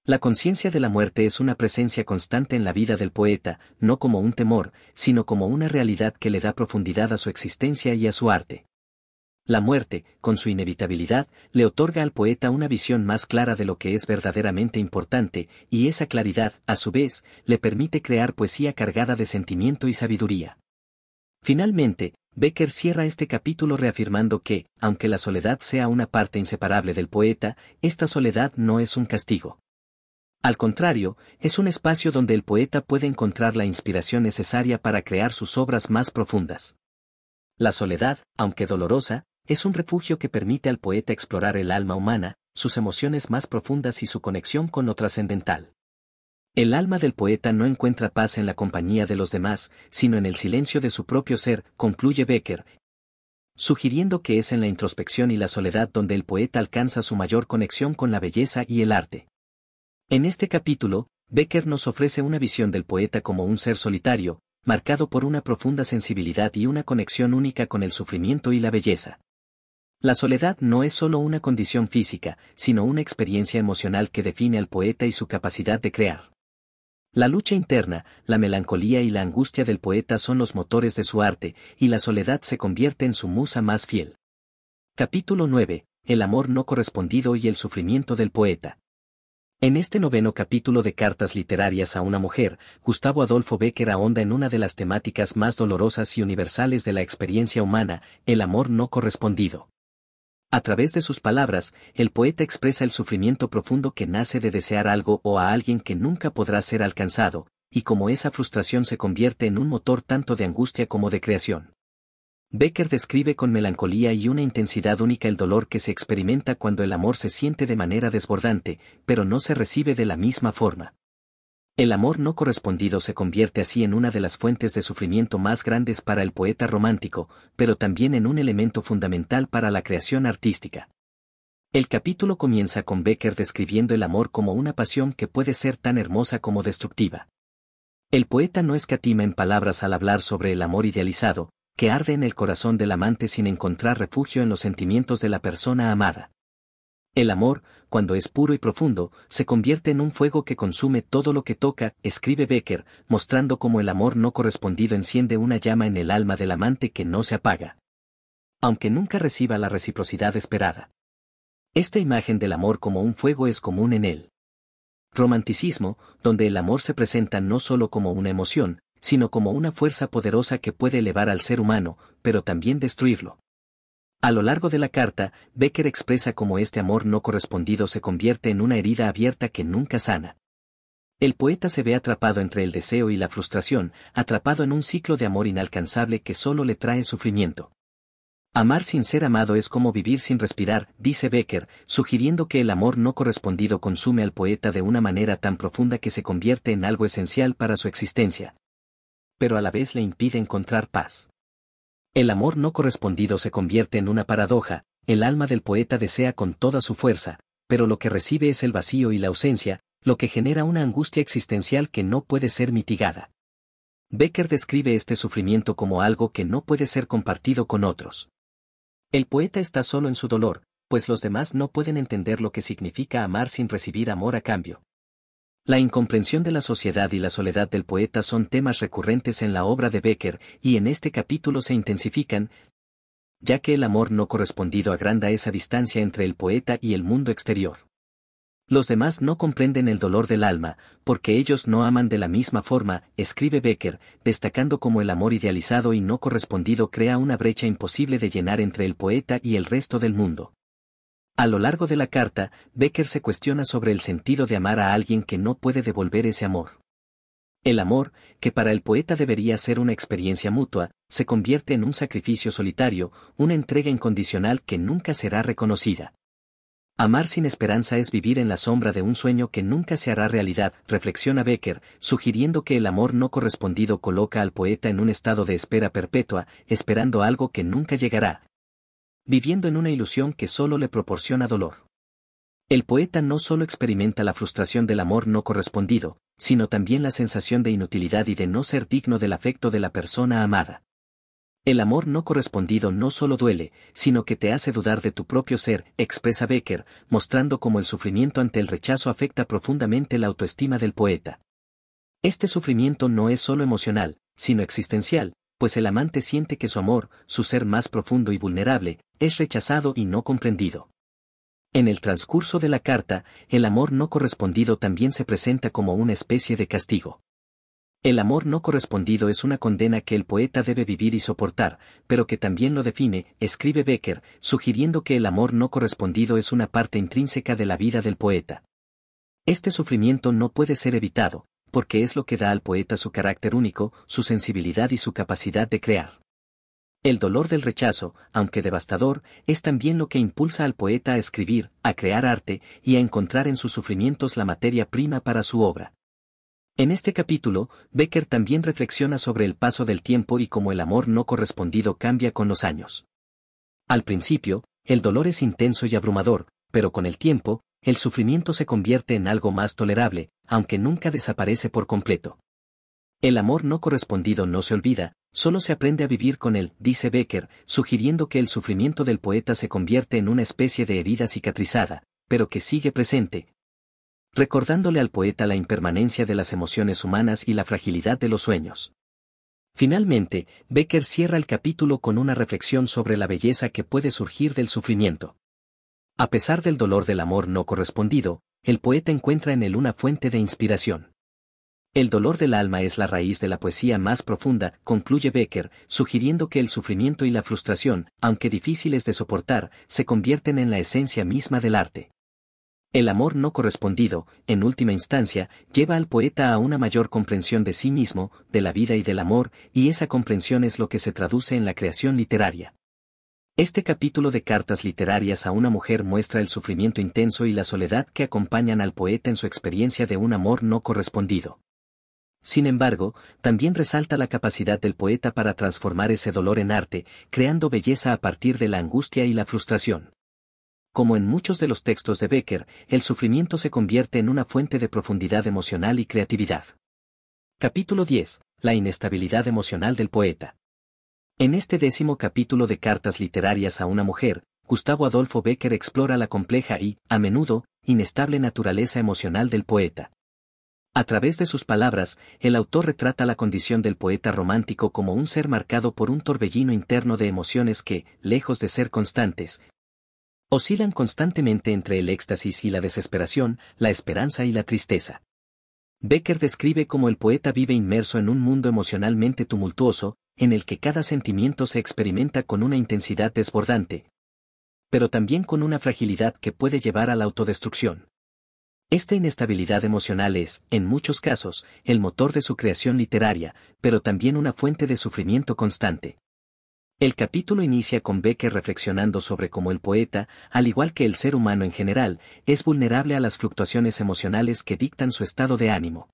La conciencia de la muerte es una presencia constante en la vida del poeta, no como un temor, sino como una realidad que le da profundidad a su existencia y a su arte. La muerte, con su inevitabilidad, le otorga al poeta una visión más clara de lo que es verdaderamente importante, y esa claridad, a su vez, le permite crear poesía cargada de sentimiento y sabiduría. Finalmente, Becker cierra este capítulo reafirmando que, aunque la soledad sea una parte inseparable del poeta, esta soledad no es un castigo. Al contrario, es un espacio donde el poeta puede encontrar la inspiración necesaria para crear sus obras más profundas. La soledad, aunque dolorosa, es un refugio que permite al poeta explorar el alma humana, sus emociones más profundas y su conexión con lo trascendental. El alma del poeta no encuentra paz en la compañía de los demás, sino en el silencio de su propio ser, concluye Becker, sugiriendo que es en la introspección y la soledad donde el poeta alcanza su mayor conexión con la belleza y el arte. En este capítulo, Becker nos ofrece una visión del poeta como un ser solitario, marcado por una profunda sensibilidad y una conexión única con el sufrimiento y la belleza. La soledad no es solo una condición física, sino una experiencia emocional que define al poeta y su capacidad de crear. La lucha interna, la melancolía y la angustia del poeta son los motores de su arte, y la soledad se convierte en su musa más fiel. Capítulo 9. El amor no correspondido y el sufrimiento del poeta. En este noveno capítulo de Cartas literarias a una mujer, Gustavo Adolfo Becker ahonda en una de las temáticas más dolorosas y universales de la experiencia humana, el amor no correspondido. A través de sus palabras, el poeta expresa el sufrimiento profundo que nace de desear algo o a alguien que nunca podrá ser alcanzado, y cómo esa frustración se convierte en un motor tanto de angustia como de creación. Becker describe con melancolía y una intensidad única el dolor que se experimenta cuando el amor se siente de manera desbordante, pero no se recibe de la misma forma. El amor no correspondido se convierte así en una de las fuentes de sufrimiento más grandes para el poeta romántico, pero también en un elemento fundamental para la creación artística. El capítulo comienza con Becker describiendo el amor como una pasión que puede ser tan hermosa como destructiva. El poeta no escatima en palabras al hablar sobre el amor idealizado, que arde en el corazón del amante sin encontrar refugio en los sentimientos de la persona amada. El amor, cuando es puro y profundo, se convierte en un fuego que consume todo lo que toca, escribe Becker, mostrando cómo el amor no correspondido enciende una llama en el alma del amante que no se apaga, aunque nunca reciba la reciprocidad esperada. Esta imagen del amor como un fuego es común en el romanticismo, donde el amor se presenta no solo como una emoción, sino como una fuerza poderosa que puede elevar al ser humano, pero también destruirlo. A lo largo de la carta, Becker expresa cómo este amor no correspondido se convierte en una herida abierta que nunca sana. El poeta se ve atrapado entre el deseo y la frustración, atrapado en un ciclo de amor inalcanzable que solo le trae sufrimiento. Amar sin ser amado es como vivir sin respirar, dice Becker, sugiriendo que el amor no correspondido consume al poeta de una manera tan profunda que se convierte en algo esencial para su existencia, pero a la vez le impide encontrar paz. El amor no correspondido se convierte en una paradoja, el alma del poeta desea con toda su fuerza, pero lo que recibe es el vacío y la ausencia, lo que genera una angustia existencial que no puede ser mitigada. Becker describe este sufrimiento como algo que no puede ser compartido con otros. El poeta está solo en su dolor, pues los demás no pueden entender lo que significa amar sin recibir amor a cambio. La incomprensión de la sociedad y la soledad del poeta son temas recurrentes en la obra de Becker, y en este capítulo se intensifican, ya que el amor no correspondido agranda esa distancia entre el poeta y el mundo exterior. Los demás no comprenden el dolor del alma, porque ellos no aman de la misma forma, escribe Becker, destacando cómo el amor idealizado y no correspondido crea una brecha imposible de llenar entre el poeta y el resto del mundo. A lo largo de la carta, Becker se cuestiona sobre el sentido de amar a alguien que no puede devolver ese amor. El amor, que para el poeta debería ser una experiencia mutua, se convierte en un sacrificio solitario, una entrega incondicional que nunca será reconocida. Amar sin esperanza es vivir en la sombra de un sueño que nunca se hará realidad, reflexiona Becker, sugiriendo que el amor no correspondido coloca al poeta en un estado de espera perpetua, esperando algo que nunca llegará, viviendo en una ilusión que solo le proporciona dolor. El poeta no solo experimenta la frustración del amor no correspondido, sino también la sensación de inutilidad y de no ser digno del afecto de la persona amada. El amor no correspondido no solo duele, sino que te hace dudar de tu propio ser, expresa Becker, mostrando cómo el sufrimiento ante el rechazo afecta profundamente la autoestima del poeta. Este sufrimiento no es solo emocional, sino existencial, pues el amante siente que su amor, su ser más profundo y vulnerable, es rechazado y no comprendido. En el transcurso de la carta, el amor no correspondido también se presenta como una especie de castigo. El amor no correspondido es una condena que el poeta debe vivir y soportar, pero que también lo define, escribe Becker, sugiriendo que el amor no correspondido es una parte intrínseca de la vida del poeta. Este sufrimiento no puede ser evitado, porque es lo que da al poeta su carácter único, su sensibilidad y su capacidad de crear. El dolor del rechazo, aunque devastador, es también lo que impulsa al poeta a escribir, a crear arte, y a encontrar en sus sufrimientos la materia prima para su obra. En este capítulo, Becker también reflexiona sobre el paso del tiempo y cómo el amor no correspondido cambia con los años. Al principio, el dolor es intenso y abrumador, pero con el tiempo, el sufrimiento se convierte en algo más tolerable, aunque nunca desaparece por completo. El amor no correspondido no se olvida, solo se aprende a vivir con él, dice Becker, sugiriendo que el sufrimiento del poeta se convierte en una especie de herida cicatrizada, pero que sigue presente, recordándole al poeta la impermanencia de las emociones humanas y la fragilidad de los sueños. Finalmente, Becker cierra el capítulo con una reflexión sobre la belleza que puede surgir del sufrimiento. A pesar del dolor del amor no correspondido, el poeta encuentra en él una fuente de inspiración. El dolor del alma es la raíz de la poesía más profunda, concluye Becker, sugiriendo que el sufrimiento y la frustración, aunque difíciles de soportar, se convierten en la esencia misma del arte. El amor no correspondido, en última instancia, lleva al poeta a una mayor comprensión de sí mismo, de la vida y del amor, y esa comprensión es lo que se traduce en la creación literaria. Este capítulo de Cartas literarias a una mujer muestra el sufrimiento intenso y la soledad que acompañan al poeta en su experiencia de un amor no correspondido. Sin embargo, también resalta la capacidad del poeta para transformar ese dolor en arte, creando belleza a partir de la angustia y la frustración. Como en muchos de los textos de Becker, el sufrimiento se convierte en una fuente de profundidad emocional y creatividad. Capítulo 10. La inestabilidad emocional del poeta. En este 10º capítulo de Cartas literarias a una mujer, Gustavo Adolfo Becker explora la compleja y, a menudo, inestable naturaleza emocional del poeta. A través de sus palabras, el autor retrata la condición del poeta romántico como un ser marcado por un torbellino interno de emociones que, lejos de ser constantes, oscilan constantemente entre el éxtasis y la desesperación, la esperanza y la tristeza. Becker describe cómo el poeta vive inmerso en un mundo emocionalmente tumultuoso, en el que cada sentimiento se experimenta con una intensidad desbordante, pero también con una fragilidad que puede llevar a la autodestrucción. Esta inestabilidad emocional es, en muchos casos, el motor de su creación literaria, pero también una fuente de sufrimiento constante. El capítulo inicia con Becker reflexionando sobre cómo el poeta, al igual que el ser humano en general, es vulnerable a las fluctuaciones emocionales que dictan su estado de ánimo.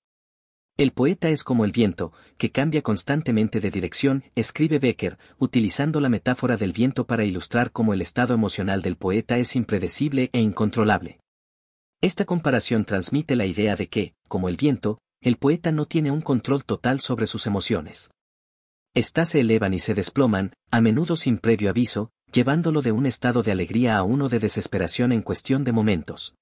El poeta es como el viento, que cambia constantemente de dirección, escribe Becker, utilizando la metáfora del viento para ilustrar cómo el estado emocional del poeta es impredecible e incontrolable. Esta comparación transmite la idea de que, como el viento, el poeta no tiene un control total sobre sus emociones. Estas se elevan y se desploman, a menudo sin previo aviso, llevándolo de un estado de alegría a uno de desesperación en cuestión de momentos.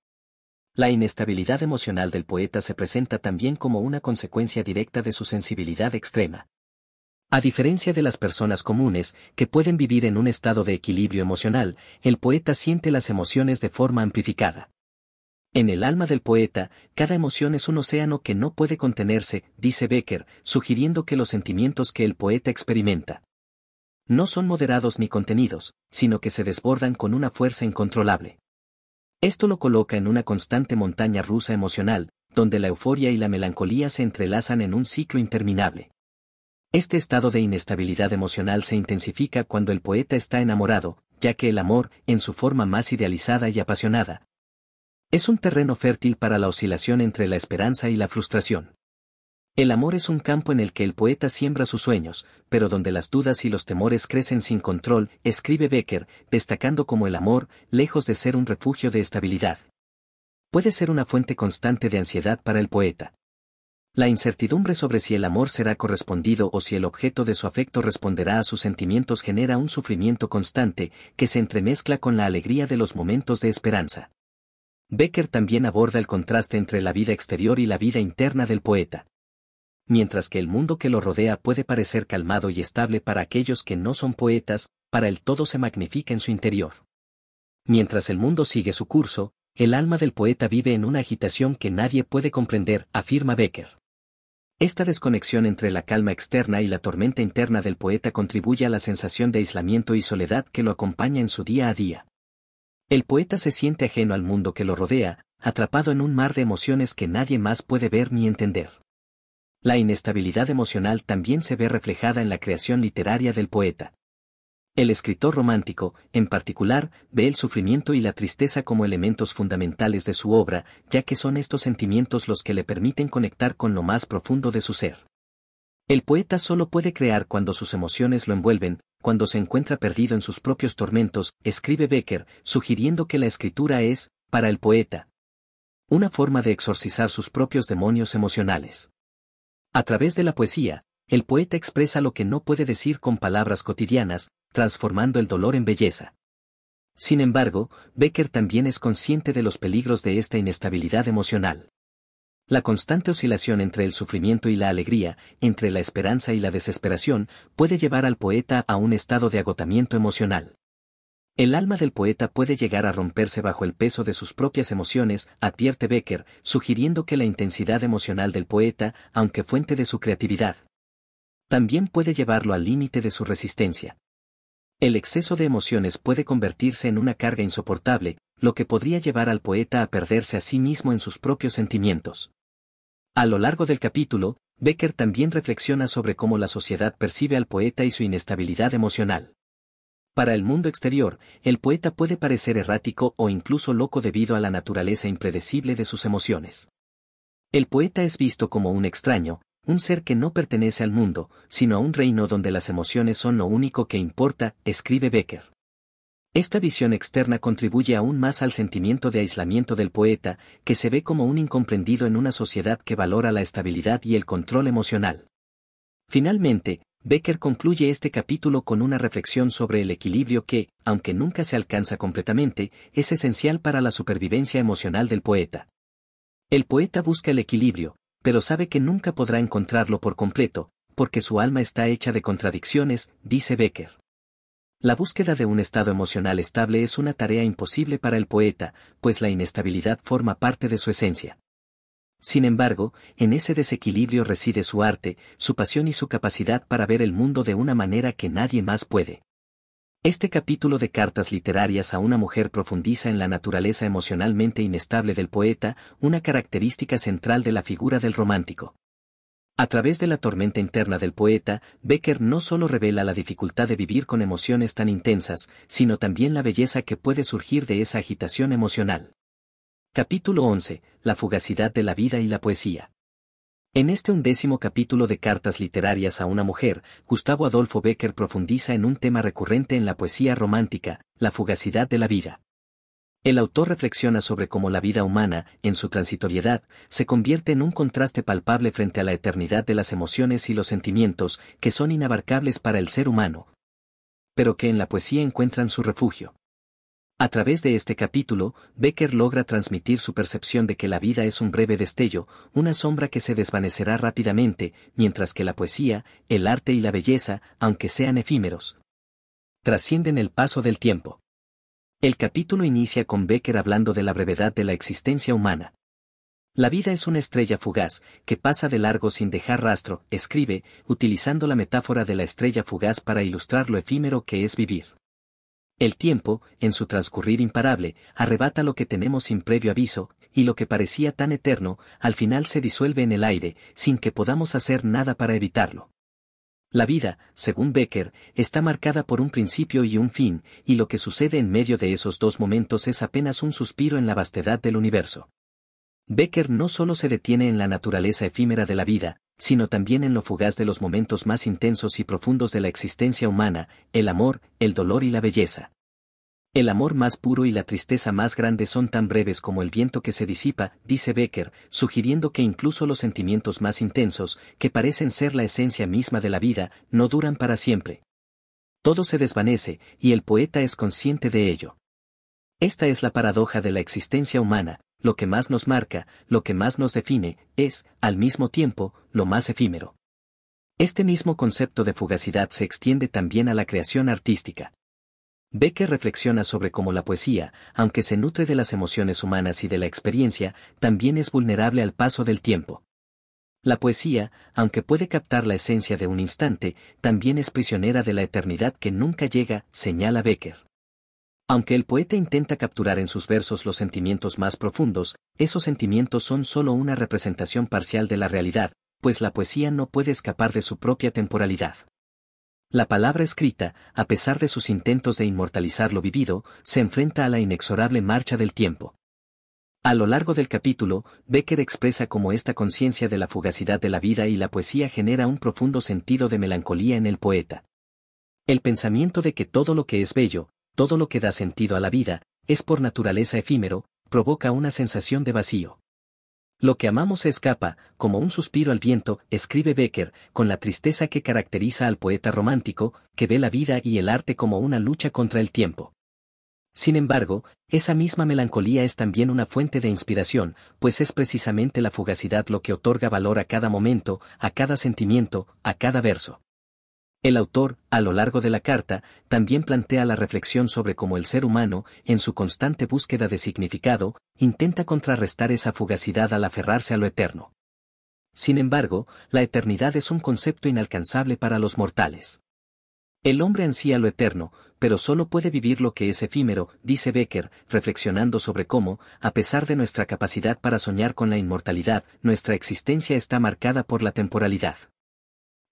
La inestabilidad emocional del poeta se presenta también como una consecuencia directa de su sensibilidad extrema. A diferencia de las personas comunes, que pueden vivir en un estado de equilibrio emocional, el poeta siente las emociones de forma amplificada. En el alma del poeta, cada emoción es un océano que no puede contenerse, dice Becker, sugiriendo que los sentimientos que el poeta experimenta no son moderados ni contenidos, sino que se desbordan con una fuerza incontrolable. Esto lo coloca en una constante montaña rusa emocional, donde la euforia y la melancolía se entrelazan en un ciclo interminable. Este estado de inestabilidad emocional se intensifica cuando el poeta está enamorado, ya que el amor, en su forma más idealizada y apasionada, es un terreno fértil para la oscilación entre la esperanza y la frustración. El amor es un campo en el que el poeta siembra sus sueños, pero donde las dudas y los temores crecen sin control, escribe Becker, destacando cómo el amor, lejos de ser un refugio de estabilidad, puede ser una fuente constante de ansiedad para el poeta. La incertidumbre sobre si el amor será correspondido o si el objeto de su afecto responderá a sus sentimientos genera un sufrimiento constante, que se entremezcla con la alegría de los momentos de esperanza. Becker también aborda el contraste entre la vida exterior y la vida interna del poeta. Mientras que el mundo que lo rodea puede parecer calmado y estable para aquellos que no son poetas, para él todo se magnifica en su interior. Mientras el mundo sigue su curso, el alma del poeta vive en una agitación que nadie puede comprender, afirma Becker. Esta desconexión entre la calma externa y la tormenta interna del poeta contribuye a la sensación de aislamiento y soledad que lo acompaña en su día a día. El poeta se siente ajeno al mundo que lo rodea, atrapado en un mar de emociones que nadie más puede ver ni entender. La inestabilidad emocional también se ve reflejada en la creación literaria del poeta. El escritor romántico, en particular, ve el sufrimiento y la tristeza como elementos fundamentales de su obra, ya que son estos sentimientos los que le permiten conectar con lo más profundo de su ser. El poeta solo puede crear cuando sus emociones lo envuelven, cuando se encuentra perdido en sus propios tormentos, escribe Becker, sugiriendo que la escritura es, para el poeta, una forma de exorcizar sus propios demonios emocionales. A través de la poesía, el poeta expresa lo que no puede decir con palabras cotidianas, transformando el dolor en belleza. Sin embargo, Becker también es consciente de los peligros de esta inestabilidad emocional. La constante oscilación entre el sufrimiento y la alegría, entre la esperanza y la desesperación, puede llevar al poeta a un estado de agotamiento emocional. El alma del poeta puede llegar a romperse bajo el peso de sus propias emociones, advierte Becker, sugiriendo que la intensidad emocional del poeta, aunque fuente de su creatividad, también puede llevarlo al límite de su resistencia. El exceso de emociones puede convertirse en una carga insoportable, lo que podría llevar al poeta a perderse a sí mismo en sus propios sentimientos. A lo largo del capítulo, Becker también reflexiona sobre cómo la sociedad percibe al poeta y su inestabilidad emocional. Para el mundo exterior, el poeta puede parecer errático o incluso loco debido a la naturaleza impredecible de sus emociones. El poeta es visto como un extraño, un ser que no pertenece al mundo, sino a un reino donde las emociones son lo único que importa, escribe Becker. Esta visión externa contribuye aún más al sentimiento de aislamiento del poeta, que se ve como un incomprendido en una sociedad que valora la estabilidad y el control emocional. Finalmente, Becker concluye este capítulo con una reflexión sobre el equilibrio que, aunque nunca se alcanza completamente, es esencial para la supervivencia emocional del poeta. El poeta busca el equilibrio, pero sabe que nunca podrá encontrarlo por completo, porque su alma está hecha de contradicciones, dice Becker. La búsqueda de un estado emocional estable es una tarea imposible para el poeta, pues la inestabilidad forma parte de su esencia. Sin embargo, en ese desequilibrio reside su arte, su pasión y su capacidad para ver el mundo de una manera que nadie más puede. Este capítulo de Cartas literarias a una mujer profundiza en la naturaleza emocionalmente inestable del poeta, una característica central de la figura del romántico. A través de la tormenta interna del poeta, Becker no solo revela la dificultad de vivir con emociones tan intensas, sino también la belleza que puede surgir de esa agitación emocional. Capítulo 11. La fugacidad de la vida y la poesía. En este 11º capítulo de Cartas literarias a una mujer, Gustavo Adolfo Becker profundiza en un tema recurrente en la poesía romántica, la fugacidad de la vida. El autor reflexiona sobre cómo la vida humana, en su transitoriedad, se convierte en un contraste palpable frente a la eternidad de las emociones y los sentimientos, que son inabarcables para el ser humano, pero que en la poesía encuentran su refugio. A través de este capítulo, Becker logra transmitir su percepción de que la vida es un breve destello, una sombra que se desvanecerá rápidamente, mientras que la poesía, el arte y la belleza, aunque sean efímeros, trascienden el paso del tiempo. El capítulo inicia con Becker hablando de la brevedad de la existencia humana. La vida es una estrella fugaz, que pasa de largo sin dejar rastro, escribe, utilizando la metáfora de la estrella fugaz para ilustrar lo efímero que es vivir. El tiempo, en su transcurrir imparable, arrebata lo que tenemos sin previo aviso, y lo que parecía tan eterno, al final se disuelve en el aire, sin que podamos hacer nada para evitarlo. La vida, según Becker, está marcada por un principio y un fin, y lo que sucede en medio de esos dos momentos es apenas un suspiro en la vastedad del universo. Becker no solo se detiene en la naturaleza efímera de la vida, sino también en lo fugaz de los momentos más intensos y profundos de la existencia humana, el amor, el dolor y la belleza. El amor más puro y la tristeza más grande son tan breves como el viento que se disipa, dice Becker, sugiriendo que incluso los sentimientos más intensos, que parecen ser la esencia misma de la vida, no duran para siempre. Todo se desvanece, y el poeta es consciente de ello. Esta es la paradoja de la existencia humana, lo que más nos marca, lo que más nos define, es, al mismo tiempo, lo más efímero. Este mismo concepto de fugacidad se extiende también a la creación artística. Becker reflexiona sobre cómo la poesía, aunque se nutre de las emociones humanas y de la experiencia, también es vulnerable al paso del tiempo. La poesía, aunque puede captar la esencia de un instante, también es prisionera de la eternidad que nunca llega, señala Becker. Aunque el poeta intenta capturar en sus versos los sentimientos más profundos, esos sentimientos son solo una representación parcial de la realidad, pues la poesía no puede escapar de su propia temporalidad. La palabra escrita, a pesar de sus intentos de inmortalizar lo vivido, se enfrenta a la inexorable marcha del tiempo. A lo largo del capítulo, Becker expresa cómo esta conciencia de la fugacidad de la vida y la poesía genera un profundo sentido de melancolía en el poeta. El pensamiento de que todo lo que es bello, todo lo que da sentido a la vida, es por naturaleza efímero, provoca una sensación de vacío. Lo que amamos se escapa, como un suspiro al viento, escribe Becker, con la tristeza que caracteriza al poeta romántico, que ve la vida y el arte como una lucha contra el tiempo. Sin embargo, esa misma melancolía es también una fuente de inspiración, pues es precisamente la fugacidad lo que otorga valor a cada momento, a cada sentimiento, a cada verso. El autor, a lo largo de la carta, también plantea la reflexión sobre cómo el ser humano, en su constante búsqueda de significado, intenta contrarrestar esa fugacidad al aferrarse a lo eterno. Sin embargo, la eternidad es un concepto inalcanzable para los mortales. El hombre ansía lo eterno, pero solo puede vivir lo que es efímero, dice Becker, reflexionando sobre cómo, a pesar de nuestra capacidad para soñar con la inmortalidad, nuestra existencia está marcada por la temporalidad.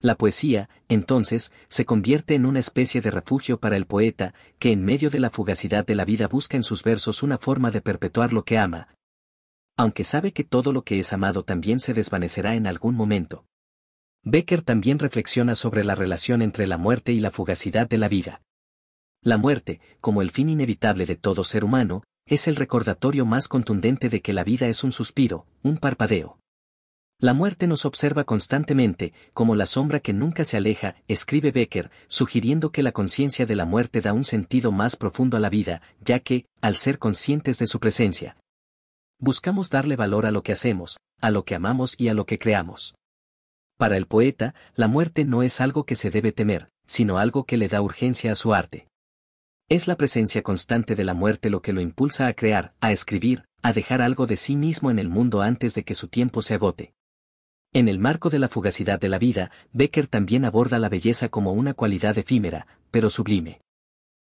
La poesía, entonces, se convierte en una especie de refugio para el poeta, que en medio de la fugacidad de la vida busca en sus versos una forma de perpetuar lo que ama, aunque sabe que todo lo que es amado también se desvanecerá en algún momento. Becker también reflexiona sobre la relación entre la muerte y la fugacidad de la vida. La muerte, como el fin inevitable de todo ser humano, es el recordatorio más contundente de que la vida es un suspiro, un parpadeo. La muerte nos observa constantemente, como la sombra que nunca se aleja, escribe Becker, sugiriendo que la conciencia de la muerte da un sentido más profundo a la vida, ya que, al ser conscientes de su presencia, buscamos darle valor a lo que hacemos, a lo que amamos y a lo que creamos. Para el poeta, la muerte no es algo que se debe temer, sino algo que le da urgencia a su arte. Es la presencia constante de la muerte lo que lo impulsa a crear, a escribir, a dejar algo de sí mismo en el mundo antes de que su tiempo se agote. En el marco de la fugacidad de la vida, Becker también aborda la belleza como una cualidad efímera, pero sublime.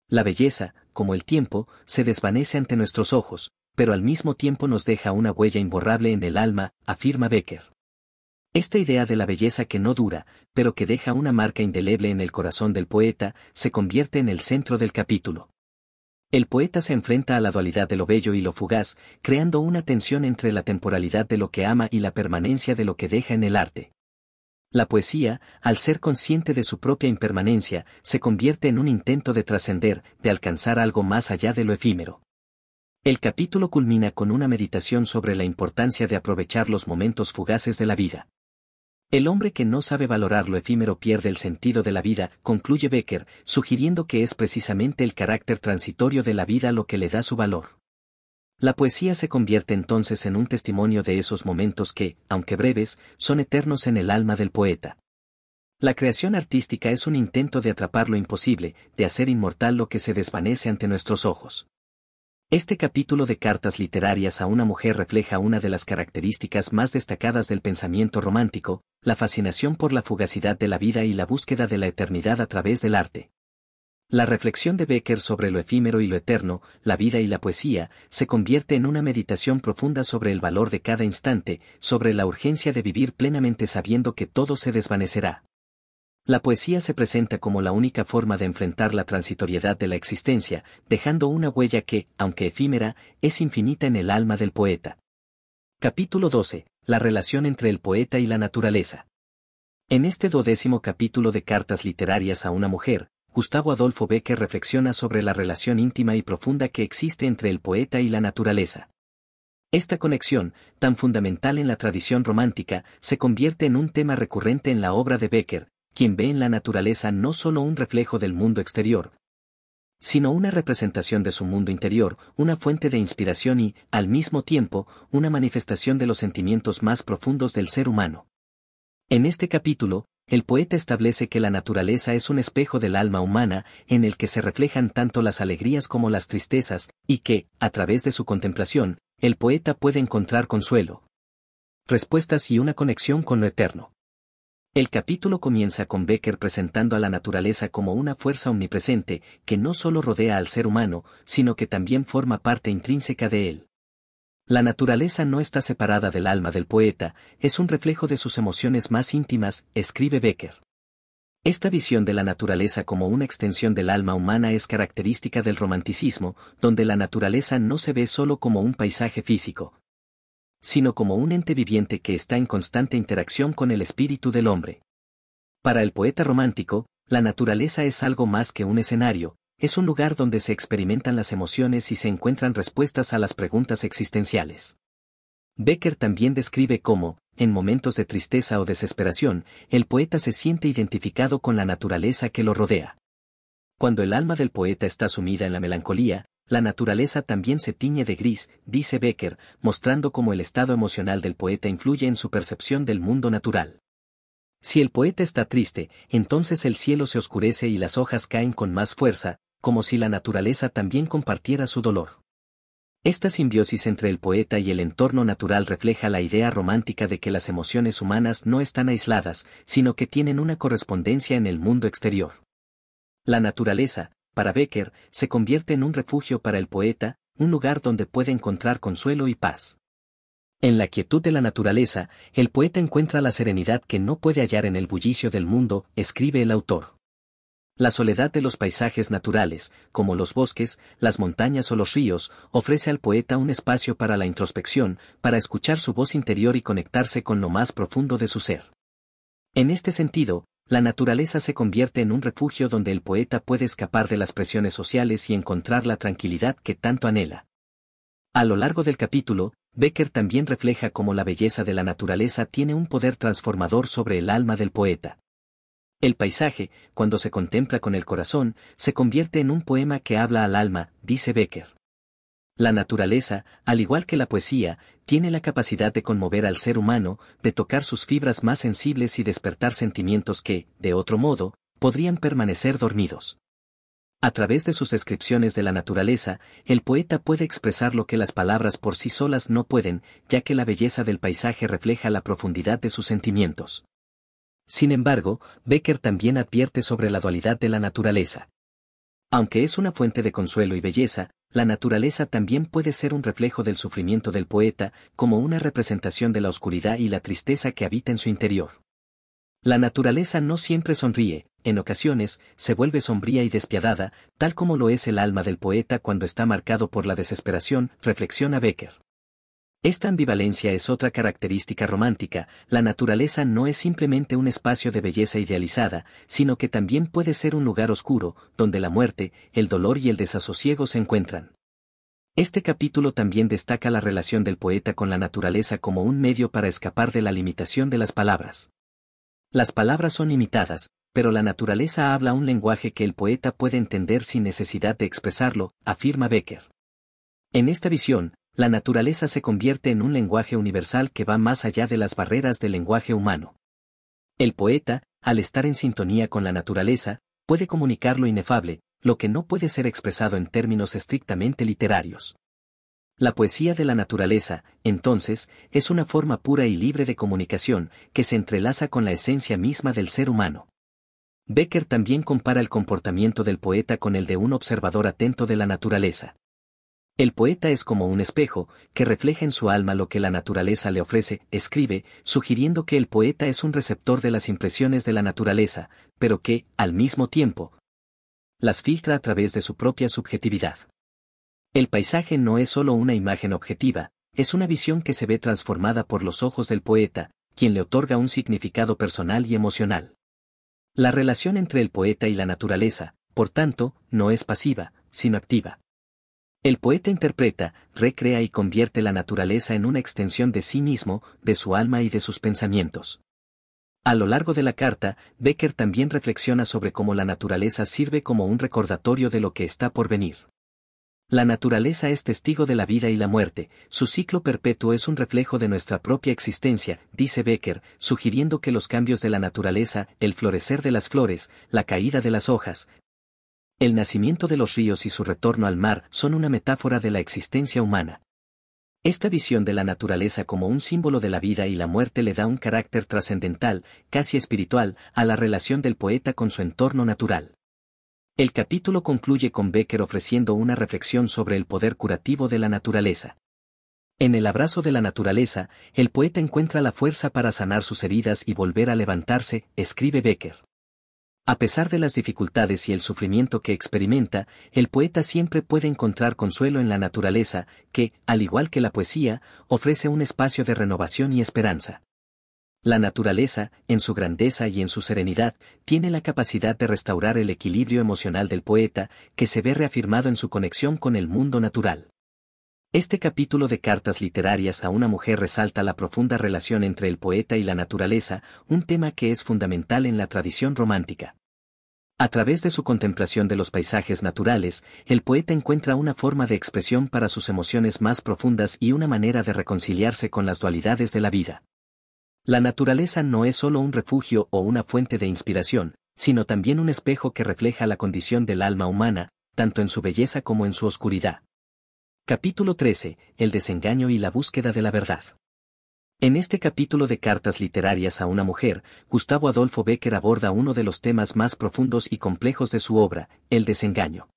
La belleza, como el tiempo, se desvanece ante nuestros ojos, pero al mismo tiempo nos deja una huella imborrable en el alma, afirma Becker. Esta idea de la belleza que no dura, pero que deja una marca indeleble en el corazón del poeta, se convierte en el centro del capítulo. El poeta se enfrenta a la dualidad de lo bello y lo fugaz, creando una tensión entre la temporalidad de lo que ama y la permanencia de lo que deja en el arte. La poesía, al ser consciente de su propia impermanencia, se convierte en un intento de trascender, de alcanzar algo más allá de lo efímero. El capítulo culmina con una meditación sobre la importancia de aprovechar los momentos fugaces de la vida. El hombre que no sabe valorar lo efímero pierde el sentido de la vida, concluye Becker, sugiriendo que es precisamente el carácter transitorio de la vida lo que le da su valor. La poesía se convierte entonces en un testimonio de esos momentos que, aunque breves, son eternos en el alma del poeta. La creación artística es un intento de atrapar lo imposible, de hacer inmortal lo que se desvanece ante nuestros ojos. Este capítulo de Cartas literarias a una mujer refleja una de las características más destacadas del pensamiento romántico, la fascinación por la fugacidad de la vida y la búsqueda de la eternidad a través del arte. La reflexión de Becker sobre lo efímero y lo eterno, la vida y la poesía, se convierte en una meditación profunda sobre el valor de cada instante, sobre la urgencia de vivir plenamente sabiendo que todo se desvanecerá. La poesía se presenta como la única forma de enfrentar la transitoriedad de la existencia, dejando una huella que, aunque efímera, es infinita en el alma del poeta. Capítulo 12. La relación entre el poeta y la naturaleza. En este 12º capítulo de Cartas literarias a una mujer, Gustavo Adolfo Becker reflexiona sobre la relación íntima y profunda que existe entre el poeta y la naturaleza. Esta conexión, tan fundamental en la tradición romántica, se convierte en un tema recurrente en la obra de Becker, quien ve en la naturaleza no solo un reflejo del mundo exterior, sino una representación de su mundo interior, una fuente de inspiración y, al mismo tiempo, una manifestación de los sentimientos más profundos del ser humano. En este capítulo, el poeta establece que la naturaleza es un espejo del alma humana, en el que se reflejan tanto las alegrías como las tristezas, y que, a través de su contemplación, el poeta puede encontrar consuelo, respuestas y una conexión con lo eterno. El capítulo comienza con Becker presentando a la naturaleza como una fuerza omnipresente, que no solo rodea al ser humano, sino que también forma parte intrínseca de él. La naturaleza no está separada del alma del poeta, es un reflejo de sus emociones más íntimas, escribe Becker. Esta visión de la naturaleza como una extensión del alma humana es característica del romanticismo, donde la naturaleza no se ve solo como un paisaje físico, sino como un ente viviente que está en constante interacción con el espíritu del hombre. Para el poeta romántico, la naturaleza es algo más que un escenario, es un lugar donde se experimentan las emociones y se encuentran respuestas a las preguntas existenciales. Becker también describe cómo, en momentos de tristeza o desesperación, el poeta se siente identificado con la naturaleza que lo rodea. Cuando el alma del poeta está sumida en la melancolía, la naturaleza también se tiñe de gris, dice Becker, mostrando cómo el estado emocional del poeta influye en su percepción del mundo natural. Si el poeta está triste, entonces el cielo se oscurece y las hojas caen con más fuerza, como si la naturaleza también compartiera su dolor. Esta simbiosis entre el poeta y el entorno natural refleja la idea romántica de que las emociones humanas no están aisladas, sino que tienen una correspondencia en el mundo exterior. La naturaleza, para Becker, se convierte en un refugio para el poeta, un lugar donde puede encontrar consuelo y paz. En la quietud de la naturaleza, el poeta encuentra la serenidad que no puede hallar en el bullicio del mundo, escribe el autor. La soledad de los paisajes naturales, como los bosques, las montañas o los ríos, ofrece al poeta un espacio para la introspección, para escuchar su voz interior y conectarse con lo más profundo de su ser. En este sentido, la naturaleza se convierte en un refugio donde el poeta puede escapar de las presiones sociales y encontrar la tranquilidad que tanto anhela. A lo largo del capítulo, Becker también refleja cómo la belleza de la naturaleza tiene un poder transformador sobre el alma del poeta. El paisaje, cuando se contempla con el corazón, se convierte en un poema que habla al alma, dice Becker. La naturaleza, al igual que la poesía, tiene la capacidad de conmover al ser humano, de tocar sus fibras más sensibles y despertar sentimientos que, de otro modo, podrían permanecer dormidos. A través de sus descripciones de la naturaleza, el poeta puede expresar lo que las palabras por sí solas no pueden, ya que la belleza del paisaje refleja la profundidad de sus sentimientos. Sin embargo, Becker también advierte sobre la dualidad de la naturaleza. Aunque es una fuente de consuelo y belleza, la naturaleza también puede ser un reflejo del sufrimiento del poeta, como una representación de la oscuridad y la tristeza que habita en su interior. La naturaleza no siempre sonríe, en ocasiones, se vuelve sombría y despiadada, tal como lo es el alma del poeta cuando está marcado por la desesperación, reflexiona Becker. Esta ambivalencia es otra característica romántica, la naturaleza no es simplemente un espacio de belleza idealizada, sino que también puede ser un lugar oscuro, donde la muerte, el dolor y el desasosiego se encuentran. Este capítulo también destaca la relación del poeta con la naturaleza como un medio para escapar de la limitación de las palabras. Las palabras son imitadas, pero la naturaleza habla un lenguaje que el poeta puede entender sin necesidad de expresarlo, afirma Becker. En esta visión, la naturaleza se convierte en un lenguaje universal que va más allá de las barreras del lenguaje humano. El poeta, al estar en sintonía con la naturaleza, puede comunicar lo inefable, lo que no puede ser expresado en términos estrictamente literarios. La poesía de la naturaleza, entonces, es una forma pura y libre de comunicación, que se entrelaza con la esencia misma del ser humano. Becker también compara el comportamiento del poeta con el de un observador atento de la naturaleza. El poeta es como un espejo, que refleja en su alma lo que la naturaleza le ofrece, escribe, sugiriendo que el poeta es un receptor de las impresiones de la naturaleza, pero que, al mismo tiempo, las filtra a través de su propia subjetividad. El paisaje no es solo una imagen objetiva, es una visión que se ve transformada por los ojos del poeta, quien le otorga un significado personal y emocional. La relación entre el poeta y la naturaleza, por tanto, no es pasiva, sino activa. El poeta interpreta, recrea y convierte la naturaleza en una extensión de sí mismo, de su alma y de sus pensamientos. A lo largo de la carta, Becker también reflexiona sobre cómo la naturaleza sirve como un recordatorio de lo que está por venir. La naturaleza es testigo de la vida y la muerte, su ciclo perpetuo es un reflejo de nuestra propia existencia, dice Becker, sugiriendo que los cambios de la naturaleza, el florecer de las flores, la caída de las hojas, el nacimiento de los ríos y su retorno al mar son una metáfora de la existencia humana. Esta visión de la naturaleza como un símbolo de la vida y la muerte le da un carácter trascendental, casi espiritual, a la relación del poeta con su entorno natural. El capítulo concluye con Becker ofreciendo una reflexión sobre el poder curativo de la naturaleza. En el abrazo de la naturaleza, el poeta encuentra la fuerza para sanar sus heridas y volver a levantarse, escribe Becker. A pesar de las dificultades y el sufrimiento que experimenta, el poeta siempre puede encontrar consuelo en la naturaleza, que, al igual que la poesía, ofrece un espacio de renovación y esperanza. La naturaleza, en su grandeza y en su serenidad, tiene la capacidad de restaurar el equilibrio emocional del poeta, que se ve reafirmado en su conexión con el mundo natural. Este capítulo de Cartas literarias a una mujer resalta la profunda relación entre el poeta y la naturaleza, un tema que es fundamental en la tradición romántica. A través de su contemplación de los paisajes naturales, el poeta encuentra una forma de expresión para sus emociones más profundas y una manera de reconciliarse con las dualidades de la vida. La naturaleza no es solo un refugio o una fuente de inspiración, sino también un espejo que refleja la condición del alma humana, tanto en su belleza como en su oscuridad. Capítulo 13. El desengaño y la búsqueda de la verdad. En este capítulo de Cartas literarias a una mujer, Gustavo Adolfo Becker aborda uno de los temas más profundos y complejos de su obra, el desengaño.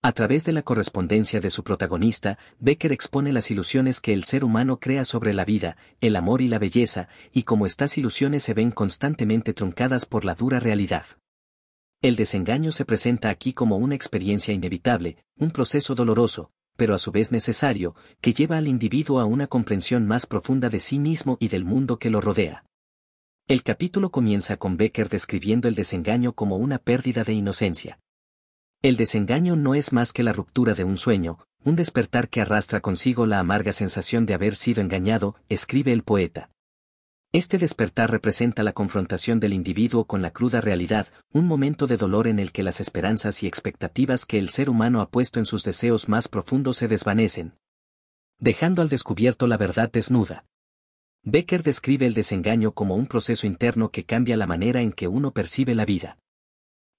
A través de la correspondencia de su protagonista, Becker expone las ilusiones que el ser humano crea sobre la vida, el amor y la belleza, y cómo estas ilusiones se ven constantemente truncadas por la dura realidad. El desengaño se presenta aquí como una experiencia inevitable, un proceso doloroso, pero a su vez necesario, que lleva al individuo a una comprensión más profunda de sí mismo y del mundo que lo rodea. El capítulo comienza con Becker describiendo el desengaño como una pérdida de inocencia. El desengaño no es más que la ruptura de un sueño, un despertar que arrastra consigo la amarga sensación de haber sido engañado, escribe el poeta. Este despertar representa la confrontación del individuo con la cruda realidad, un momento de dolor en el que las esperanzas y expectativas que el ser humano ha puesto en sus deseos más profundos se desvanecen, dejando al descubierto la verdad desnuda. Becker describe el desengaño como un proceso interno que cambia la manera en que uno percibe la vida.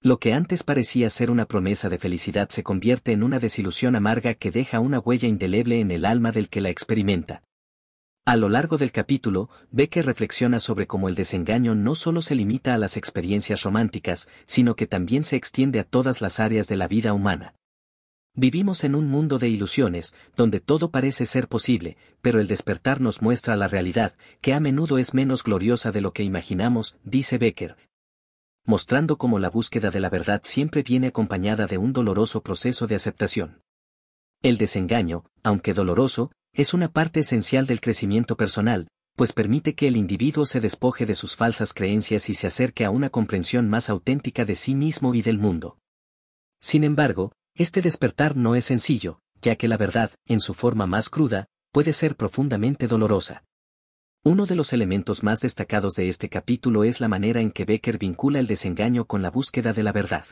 Lo que antes parecía ser una promesa de felicidad se convierte en una desilusión amarga que deja una huella indeleble en el alma del que la experimenta. A lo largo del capítulo, Becker reflexiona sobre cómo el desengaño no solo se limita a las experiencias románticas, sino que también se extiende a todas las áreas de la vida humana. Vivimos en un mundo de ilusiones, donde todo parece ser posible, pero el despertar nos muestra la realidad, que a menudo es menos gloriosa de lo que imaginamos, dice Becker, mostrando cómo la búsqueda de la verdad siempre viene acompañada de un doloroso proceso de aceptación. El desengaño, aunque doloroso, es una parte esencial del crecimiento personal, pues permite que el individuo se despoje de sus falsas creencias y se acerque a una comprensión más auténtica de sí mismo y del mundo. Sin embargo, este despertar no es sencillo, ya que la verdad, en su forma más cruda, puede ser profundamente dolorosa. Uno de los elementos más destacados de este capítulo es la manera en que Becker vincula el desengaño con la búsqueda de la verdad.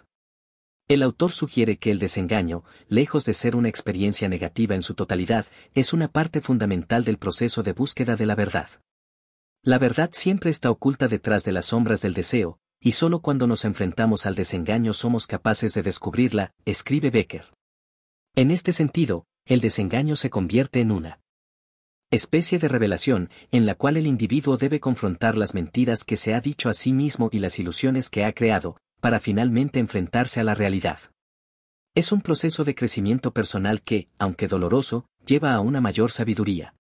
El autor sugiere que el desengaño, lejos de ser una experiencia negativa en su totalidad, es una parte fundamental del proceso de búsqueda de la verdad. La verdad siempre está oculta detrás de las sombras del deseo, y solo cuando nos enfrentamos al desengaño somos capaces de descubrirla, escribe Becker. En este sentido, el desengaño se convierte en una especie de revelación, en la cual el individuo debe confrontar las mentiras que se ha dicho a sí mismo y las ilusiones que ha creado, para finalmente enfrentarse a la realidad. Es un proceso de crecimiento personal que, aunque doloroso, lleva a una mayor sabiduría.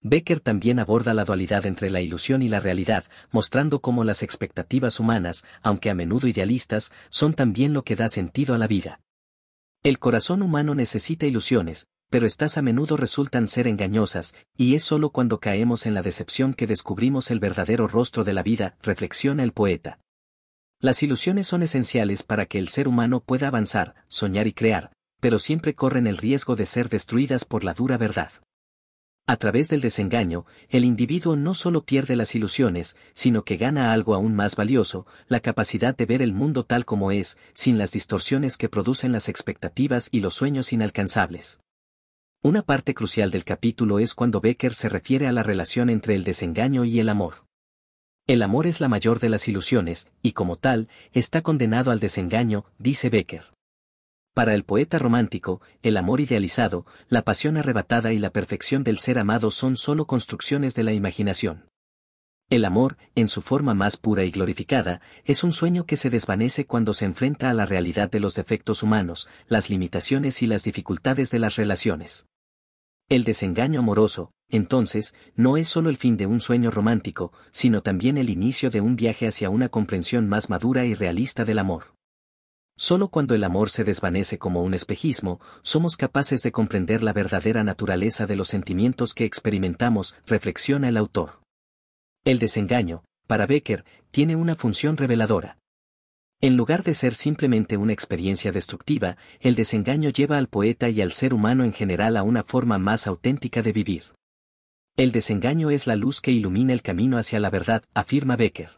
Becker también aborda la dualidad entre la ilusión y la realidad, mostrando cómo las expectativas humanas, aunque a menudo idealistas, son también lo que da sentido a la vida. El corazón humano necesita ilusiones, pero estas a menudo resultan ser engañosas, y es solo cuando caemos en la decepción que descubrimos el verdadero rostro de la vida, reflexiona el poeta. Las ilusiones son esenciales para que el ser humano pueda avanzar, soñar y crear, pero siempre corren el riesgo de ser destruidas por la dura verdad. A través del desengaño, el individuo no solo pierde las ilusiones, sino que gana algo aún más valioso, la capacidad de ver el mundo tal como es, sin las distorsiones que producen las expectativas y los sueños inalcanzables. Una parte crucial del capítulo es cuando Becker se refiere a la relación entre el desengaño y el amor. El amor es la mayor de las ilusiones, y como tal, está condenado al desengaño, dice Becker. Para el poeta romántico, el amor idealizado, la pasión arrebatada y la perfección del ser amado son solo construcciones de la imaginación. El amor, en su forma más pura y glorificada, es un sueño que se desvanece cuando se enfrenta a la realidad de los defectos humanos, las limitaciones y las dificultades de las relaciones. El desengaño amoroso, entonces, no es solo el fin de un sueño romántico, sino también el inicio de un viaje hacia una comprensión más madura y realista del amor. Solo cuando el amor se desvanece como un espejismo, somos capaces de comprender la verdadera naturaleza de los sentimientos que experimentamos, reflexiona el autor. El desengaño, para Becker, tiene una función reveladora. En lugar de ser simplemente una experiencia destructiva, el desengaño lleva al poeta y al ser humano en general a una forma más auténtica de vivir. El desengaño es la luz que ilumina el camino hacia la verdad, afirma Becker.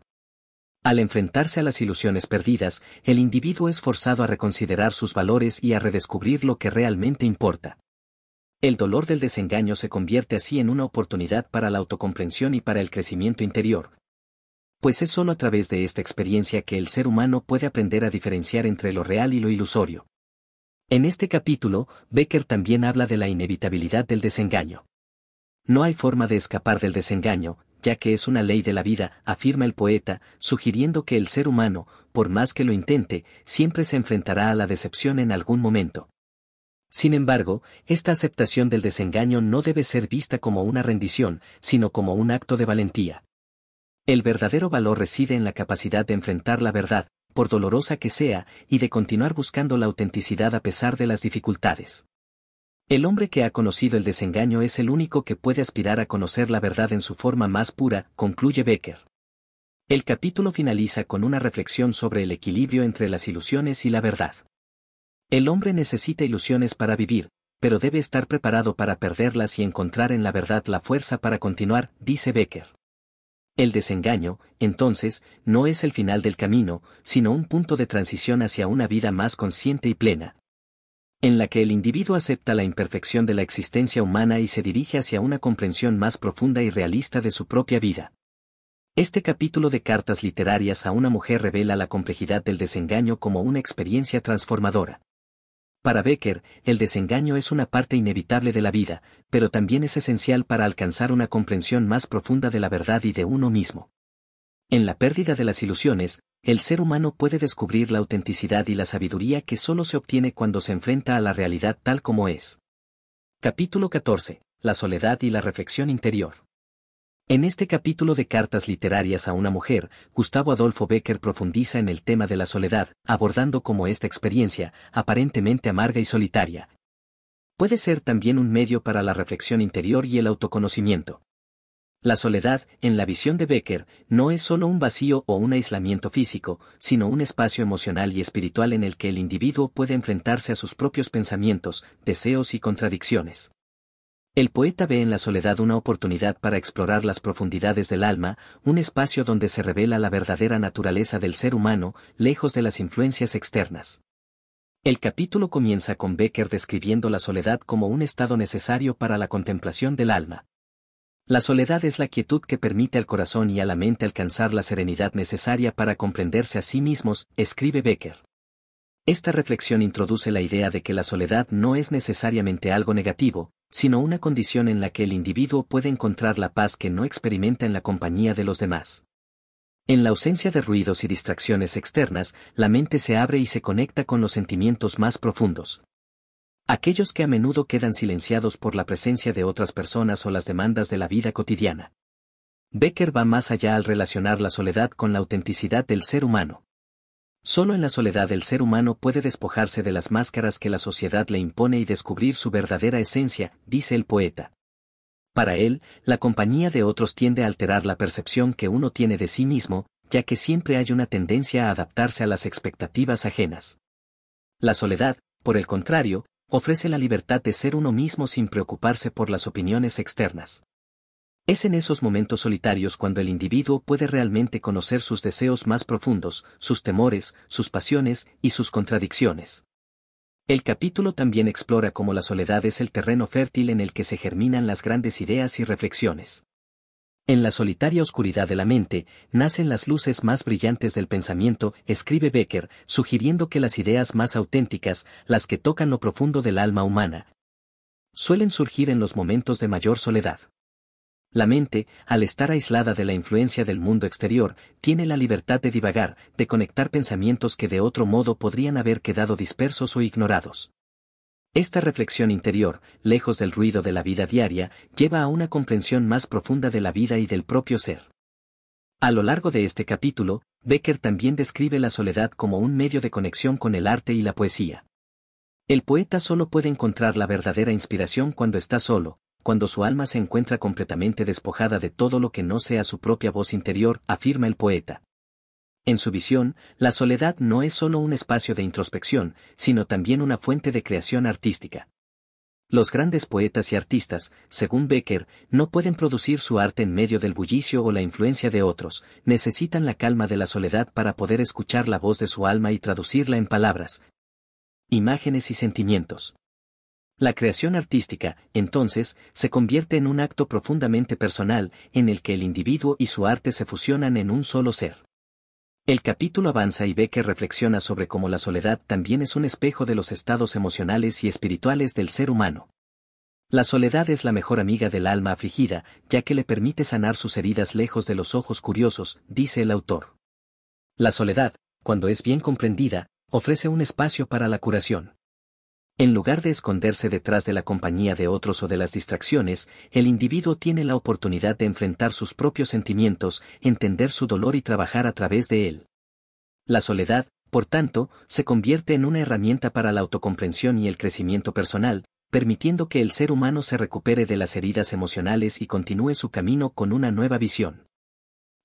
Al enfrentarse a las ilusiones perdidas, el individuo es forzado a reconsiderar sus valores y a redescubrir lo que realmente importa. El dolor del desengaño se convierte así en una oportunidad para la autocomprensión y para el crecimiento interior. Pues es solo a través de esta experiencia que el ser humano puede aprender a diferenciar entre lo real y lo ilusorio. En este capítulo, Becker también habla de la inevitabilidad del desengaño. No hay forma de escapar del desengaño, ya que es una ley de la vida, afirma el poeta, sugiriendo que el ser humano, por más que lo intente, siempre se enfrentará a la decepción en algún momento. Sin embargo, esta aceptación del desengaño no debe ser vista como una rendición, sino como un acto de valentía. El verdadero valor reside en la capacidad de enfrentar la verdad, por dolorosa que sea, y de continuar buscando la autenticidad a pesar de las dificultades. El hombre que ha conocido el desengaño es el único que puede aspirar a conocer la verdad en su forma más pura, concluye Becker. El capítulo finaliza con una reflexión sobre el equilibrio entre las ilusiones y la verdad. El hombre necesita ilusiones para vivir, pero debe estar preparado para perderlas y encontrar en la verdad la fuerza para continuar, dice Becker. El desengaño, entonces, no es el final del camino, sino un punto de transición hacia una vida más consciente y plena, en la que el individuo acepta la imperfección de la existencia humana y se dirige hacia una comprensión más profunda y realista de su propia vida. Este capítulo de Cartas literarias a una mujer revela la complejidad del desengaño como una experiencia transformadora. Para Becker, el desengaño es una parte inevitable de la vida, pero también es esencial para alcanzar una comprensión más profunda de la verdad y de uno mismo. En la pérdida de las ilusiones, el ser humano puede descubrir la autenticidad y la sabiduría que solo se obtiene cuando se enfrenta a la realidad tal como es. Capítulo 14. La soledad y la reflexión interior. En este capítulo de Cartas literarias a una mujer, Gustavo Adolfo Becker profundiza en el tema de la soledad, abordando cómo esta experiencia, aparentemente amarga y solitaria, puede ser también un medio para la reflexión interior y el autoconocimiento. La soledad, en la visión de Becker, no es solo un vacío o un aislamiento físico, sino un espacio emocional y espiritual en el que el individuo puede enfrentarse a sus propios pensamientos, deseos y contradicciones. El poeta ve en la soledad una oportunidad para explorar las profundidades del alma, un espacio donde se revela la verdadera naturaleza del ser humano, lejos de las influencias externas. El capítulo comienza con Becker describiendo la soledad como un estado necesario para la contemplación del alma. La soledad es la quietud que permite al corazón y a la mente alcanzar la serenidad necesaria para comprenderse a sí mismos, escribe Becker. Esta reflexión introduce la idea de que la soledad no es necesariamente algo negativo, sino una condición en la que el individuo puede encontrar la paz que no experimenta en la compañía de los demás. En la ausencia de ruidos y distracciones externas, la mente se abre y se conecta con los sentimientos más profundos. Aquellos que a menudo quedan silenciados por la presencia de otras personas o las demandas de la vida cotidiana. Becker va más allá al relacionar la soledad con la autenticidad del ser humano. Solo en la soledad el ser humano puede despojarse de las máscaras que la sociedad le impone y descubrir su verdadera esencia, dice el poeta. Para él, la compañía de otros tiende a alterar la percepción que uno tiene de sí mismo, ya que siempre hay una tendencia a adaptarse a las expectativas ajenas. La soledad, por el contrario, ofrece la libertad de ser uno mismo sin preocuparse por las opiniones externas. Es en esos momentos solitarios cuando el individuo puede realmente conocer sus deseos más profundos, sus temores, sus pasiones y sus contradicciones. El capítulo también explora cómo la soledad es el terreno fértil en el que se germinan las grandes ideas y reflexiones. En la solitaria oscuridad de la mente, nacen las luces más brillantes del pensamiento, escribe Becker, sugiriendo que las ideas más auténticas, las que tocan lo profundo del alma humana, suelen surgir en los momentos de mayor soledad. La mente, al estar aislada de la influencia del mundo exterior, tiene la libertad de divagar, de conectar pensamientos que de otro modo podrían haber quedado dispersos o ignorados. Esta reflexión interior, lejos del ruido de la vida diaria, lleva a una comprensión más profunda de la vida y del propio ser. A lo largo de este capítulo, Becker también describe la soledad como un medio de conexión con el arte y la poesía. El poeta solo puede encontrar la verdadera inspiración cuando está solo, cuando su alma se encuentra completamente despojada de todo lo que no sea su propia voz interior, afirma el poeta. En su visión, la soledad no es solo un espacio de introspección, sino también una fuente de creación artística. Los grandes poetas y artistas, según Becker, no pueden producir su arte en medio del bullicio o la influencia de otros, necesitan la calma de la soledad para poder escuchar la voz de su alma y traducirla en palabras, imágenes y sentimientos. La creación artística, entonces, se convierte en un acto profundamente personal, en el que el individuo y su arte se fusionan en un solo ser. El capítulo avanza y Becker reflexiona sobre cómo la soledad también es un espejo de los estados emocionales y espirituales del ser humano. La soledad es la mejor amiga del alma afligida, ya que le permite sanar sus heridas lejos de los ojos curiosos, dice el autor. La soledad, cuando es bien comprendida, ofrece un espacio para la curación. En lugar de esconderse detrás de la compañía de otros o de las distracciones, el individuo tiene la oportunidad de enfrentar sus propios sentimientos, entender su dolor y trabajar a través de él. La soledad, por tanto, se convierte en una herramienta para la autocomprensión y el crecimiento personal, permitiendo que el ser humano se recupere de las heridas emocionales y continúe su camino con una nueva visión.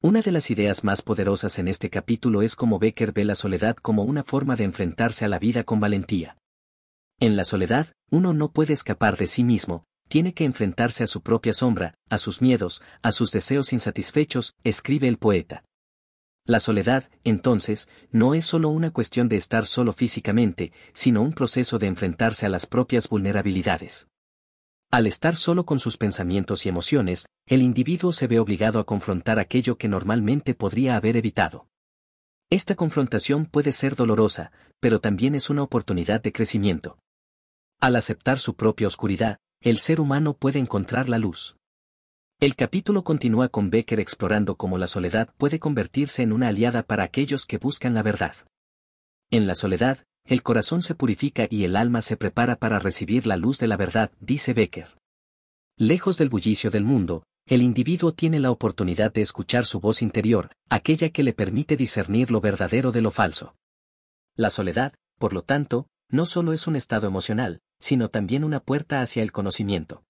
Una de las ideas más poderosas en este capítulo es cómo Becker ve la soledad como una forma de enfrentarse a la vida con valentía. En la soledad, uno no puede escapar de sí mismo, tiene que enfrentarse a su propia sombra, a sus miedos, a sus deseos insatisfechos, escribe el poeta. La soledad, entonces, no es solo una cuestión de estar solo físicamente, sino un proceso de enfrentarse a las propias vulnerabilidades. Al estar solo con sus pensamientos y emociones, el individuo se ve obligado a confrontar aquello que normalmente podría haber evitado. Esta confrontación puede ser dolorosa, pero también es una oportunidad de crecimiento. Al aceptar su propia oscuridad, el ser humano puede encontrar la luz. El capítulo continúa con Becker explorando cómo la soledad puede convertirse en una aliada para aquellos que buscan la verdad. En la soledad, el corazón se purifica y el alma se prepara para recibir la luz de la verdad, dice Becker. Lejos del bullicio del mundo, el individuo tiene la oportunidad de escuchar su voz interior, aquella que le permite discernir lo verdadero de lo falso. La soledad, por lo tanto, no solo es un estado emocional, sino también una puerta hacia el conocimiento.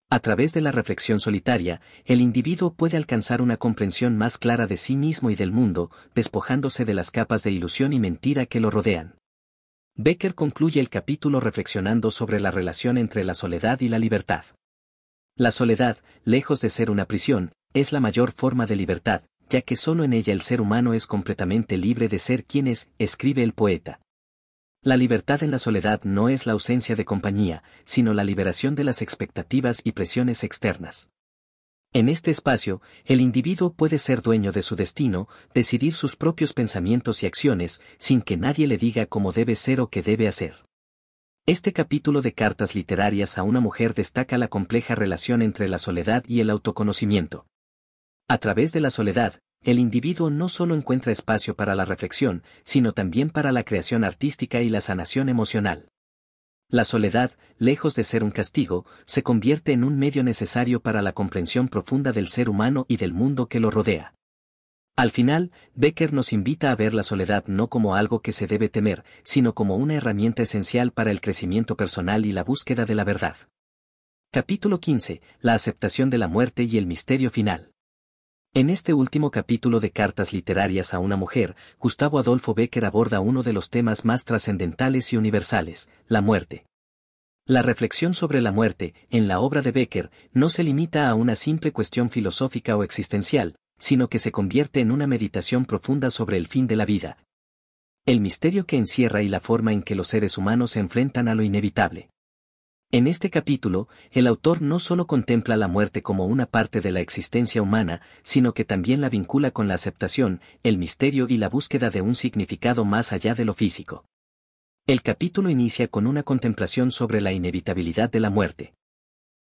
A través de la reflexión solitaria, el individuo puede alcanzar una comprensión más clara de sí mismo y del mundo, despojándose de las capas de ilusión y mentira que lo rodean. Becker concluye el capítulo reflexionando sobre la relación entre la soledad y la libertad. La soledad, lejos de ser una prisión, es la mayor forma de libertad, ya que solo en ella el ser humano es completamente libre de ser quien es, escribe el poeta. La libertad en la soledad no es la ausencia de compañía, sino la liberación de las expectativas y presiones externas. En este espacio, el individuo puede ser dueño de su destino, decidir sus propios pensamientos y acciones, sin que nadie le diga cómo debe ser o qué debe hacer. Este capítulo de Cartas literarias a una mujer destaca la compleja relación entre la soledad y el autoconocimiento. A través de la soledad, el individuo no solo encuentra espacio para la reflexión, sino también para la creación artística y la sanación emocional. La soledad, lejos de ser un castigo, se convierte en un medio necesario para la comprensión profunda del ser humano y del mundo que lo rodea. Al final, Becker nos invita a ver la soledad no como algo que se debe temer, sino como una herramienta esencial para el crecimiento personal y la búsqueda de la verdad. Capítulo 15. La aceptación de la muerte y el misterio final. En este último capítulo de Cartas literarias a una mujer, Gustavo Adolfo Becker aborda uno de los temas más trascendentales y universales, la muerte. La reflexión sobre la muerte, en la obra de Becker, no se limita a una simple cuestión filosófica o existencial, sino que se convierte en una meditación profunda sobre el fin de la vida, el misterio que encierra y la forma en que los seres humanos se enfrentan a lo inevitable. En este capítulo, el autor no solo contempla la muerte como una parte de la existencia humana, sino que también la vincula con la aceptación, el misterio y la búsqueda de un significado más allá de lo físico. El capítulo inicia con una contemplación sobre la inevitabilidad de la muerte.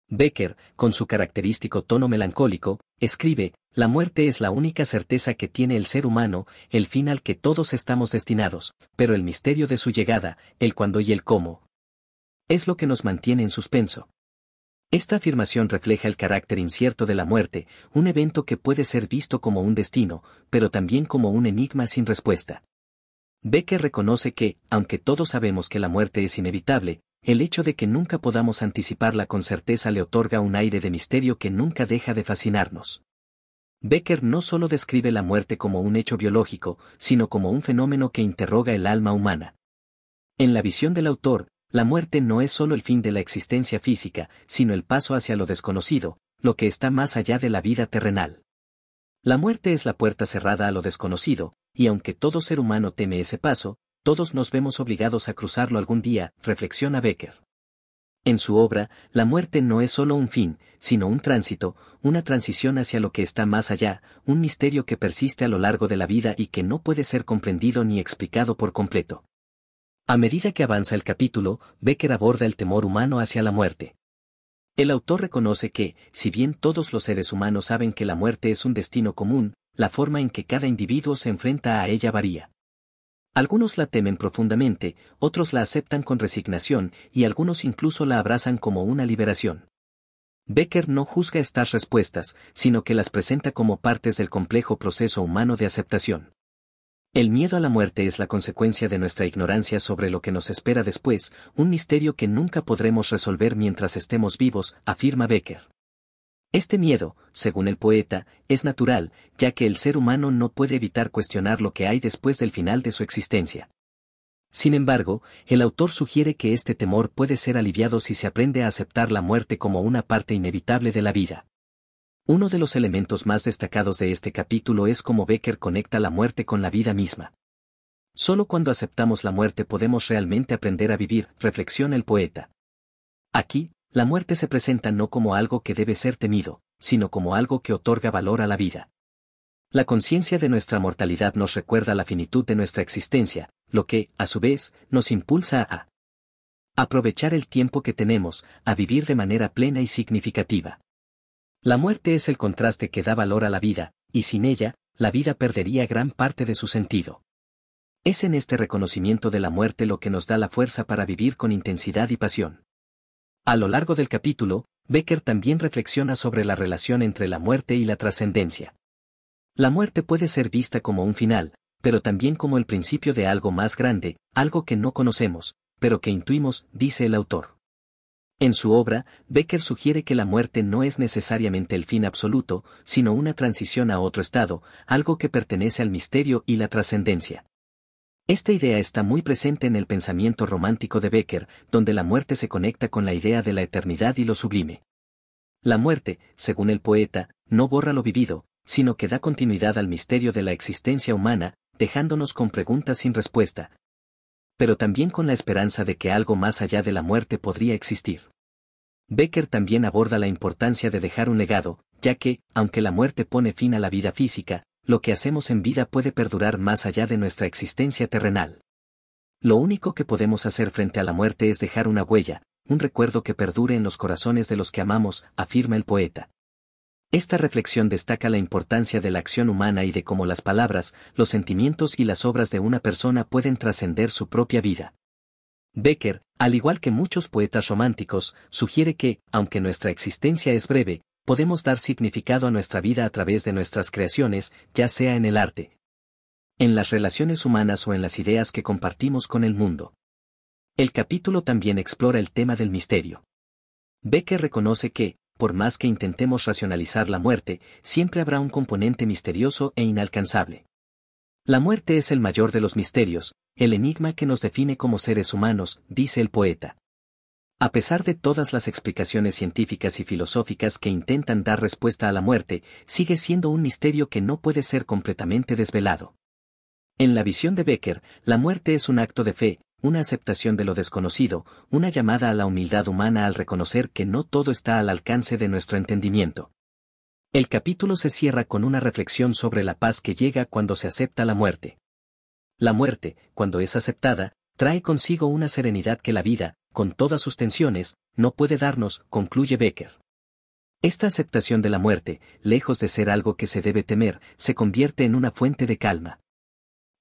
Becker, con su característico tono melancólico, escribe: la muerte es la única certeza que tiene el ser humano, el fin al que todos estamos destinados, pero el misterio de su llegada, el cuándo y el cómo, es lo que nos mantiene en suspenso. Esta afirmación refleja el carácter incierto de la muerte, un evento que puede ser visto como un destino, pero también como un enigma sin respuesta. Becker reconoce que, aunque todos sabemos que la muerte es inevitable, el hecho de que nunca podamos anticiparla con certeza le otorga un aire de misterio que nunca deja de fascinarnos. Becker no solo describe la muerte como un hecho biológico, sino como un fenómeno que interroga el alma humana. En la visión del autor, la muerte no es solo el fin de la existencia física, sino el paso hacia lo desconocido, lo que está más allá de la vida terrenal. La muerte es la puerta cerrada a lo desconocido, y aunque todo ser humano teme ese paso, todos nos vemos obligados a cruzarlo algún día, reflexiona Becker. En su obra, la muerte no es solo un fin, sino un tránsito, una transición hacia lo que está más allá, un misterio que persiste a lo largo de la vida y que no puede ser comprendido ni explicado por completo. A medida que avanza el capítulo, Becker aborda el temor humano hacia la muerte. El autor reconoce que, si bien todos los seres humanos saben que la muerte es un destino común, la forma en que cada individuo se enfrenta a ella varía. Algunos la temen profundamente, otros la aceptan con resignación, y algunos incluso la abrazan como una liberación. Becker no juzga estas respuestas, sino que las presenta como partes del complejo proceso humano de aceptación. El miedo a la muerte es la consecuencia de nuestra ignorancia sobre lo que nos espera después, un misterio que nunca podremos resolver mientras estemos vivos, afirma Becker. Este miedo, según el poeta, es natural, ya que el ser humano no puede evitar cuestionar lo que hay después del final de su existencia. Sin embargo, el autor sugiere que este temor puede ser aliviado si se aprende a aceptar la muerte como una parte inevitable de la vida. Uno de los elementos más destacados de este capítulo es cómo Becker conecta la muerte con la vida misma. Solo cuando aceptamos la muerte podemos realmente aprender a vivir, reflexiona el poeta. Aquí, la muerte se presenta no como algo que debe ser temido, sino como algo que otorga valor a la vida. La conciencia de nuestra mortalidad nos recuerda la finitud de nuestra existencia, lo que, a su vez, nos impulsa a aprovechar el tiempo que tenemos, a vivir de manera plena y significativa. La muerte es el contraste que da valor a la vida, y sin ella, la vida perdería gran parte de su sentido. Es en este reconocimiento de la muerte lo que nos da la fuerza para vivir con intensidad y pasión. A lo largo del capítulo, Becker también reflexiona sobre la relación entre la muerte y la trascendencia. La muerte puede ser vista como un final, pero también como el principio de algo más grande, algo que no conocemos, pero que intuimos, dice el autor. En su obra, Becker sugiere que la muerte no es necesariamente el fin absoluto, sino una transición a otro estado, algo que pertenece al misterio y la trascendencia. Esta idea está muy presente en el pensamiento romántico de Becker, donde la muerte se conecta con la idea de la eternidad y lo sublime. La muerte, según el poeta, no borra lo vivido, sino que da continuidad al misterio de la existencia humana, dejándonos con preguntas sin respuesta, pero también con la esperanza de que algo más allá de la muerte podría existir. Becker también aborda la importancia de dejar un legado, ya que, aunque la muerte pone fin a la vida física, lo que hacemos en vida puede perdurar más allá de nuestra existencia terrenal. Lo único que podemos hacer frente a la muerte es dejar una huella, un recuerdo que perdure en los corazones de los que amamos, afirma el poeta. Esta reflexión destaca la importancia de la acción humana y de cómo las palabras, los sentimientos y las obras de una persona pueden trascender su propia vida. Becker, al igual que muchos poetas románticos, sugiere que, aunque nuestra existencia es breve, podemos dar significado a nuestra vida a través de nuestras creaciones, ya sea en el arte, en las relaciones humanas o en las ideas que compartimos con el mundo. El capítulo también explora el tema del misterio. Becker reconoce que, por más que intentemos racionalizar la muerte, siempre habrá un componente misterioso e inalcanzable. La muerte es el mayor de los misterios, el enigma que nos define como seres humanos, dice el poeta. A pesar de todas las explicaciones científicas y filosóficas que intentan dar respuesta a la muerte, sigue siendo un misterio que no puede ser completamente desvelado. En la visión de Becker, la muerte es un acto de fe, una aceptación de lo desconocido, una llamada a la humildad humana al reconocer que no todo está al alcance de nuestro entendimiento. El capítulo se cierra con una reflexión sobre la paz que llega cuando se acepta la muerte. La muerte, cuando es aceptada, trae consigo una serenidad que la vida, con todas sus tensiones, no puede darnos, concluye Becker. Esta aceptación de la muerte, lejos de ser algo que se debe temer, se convierte en una fuente de calma.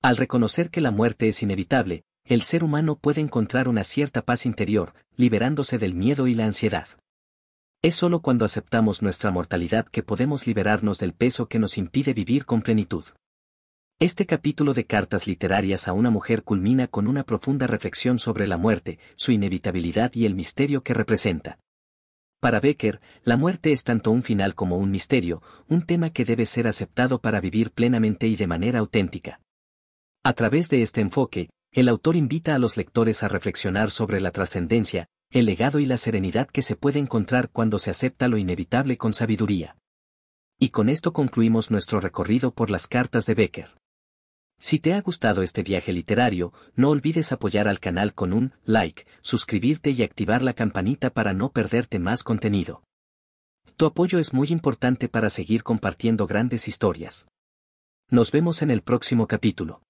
Al reconocer que la muerte es inevitable, el ser humano puede encontrar una cierta paz interior, liberándose del miedo y la ansiedad. Es solo cuando aceptamos nuestra mortalidad que podemos liberarnos del peso que nos impide vivir con plenitud. Este capítulo de Cartas literarias a una mujer culmina con una profunda reflexión sobre la muerte, su inevitabilidad y el misterio que representa. Para Becker, la muerte es tanto un final como un misterio, un tema que debe ser aceptado para vivir plenamente y de manera auténtica. A través de este enfoque, el autor invita a los lectores a reflexionar sobre la trascendencia, el legado y la serenidad que se puede encontrar cuando se acepta lo inevitable con sabiduría. Y con esto concluimos nuestro recorrido por las cartas de Becker. Si te ha gustado este viaje literario, no olvides apoyar al canal con un like, suscribirte y activar la campanita para no perderte más contenido. Tu apoyo es muy importante para seguir compartiendo grandes historias. Nos vemos en el próximo capítulo.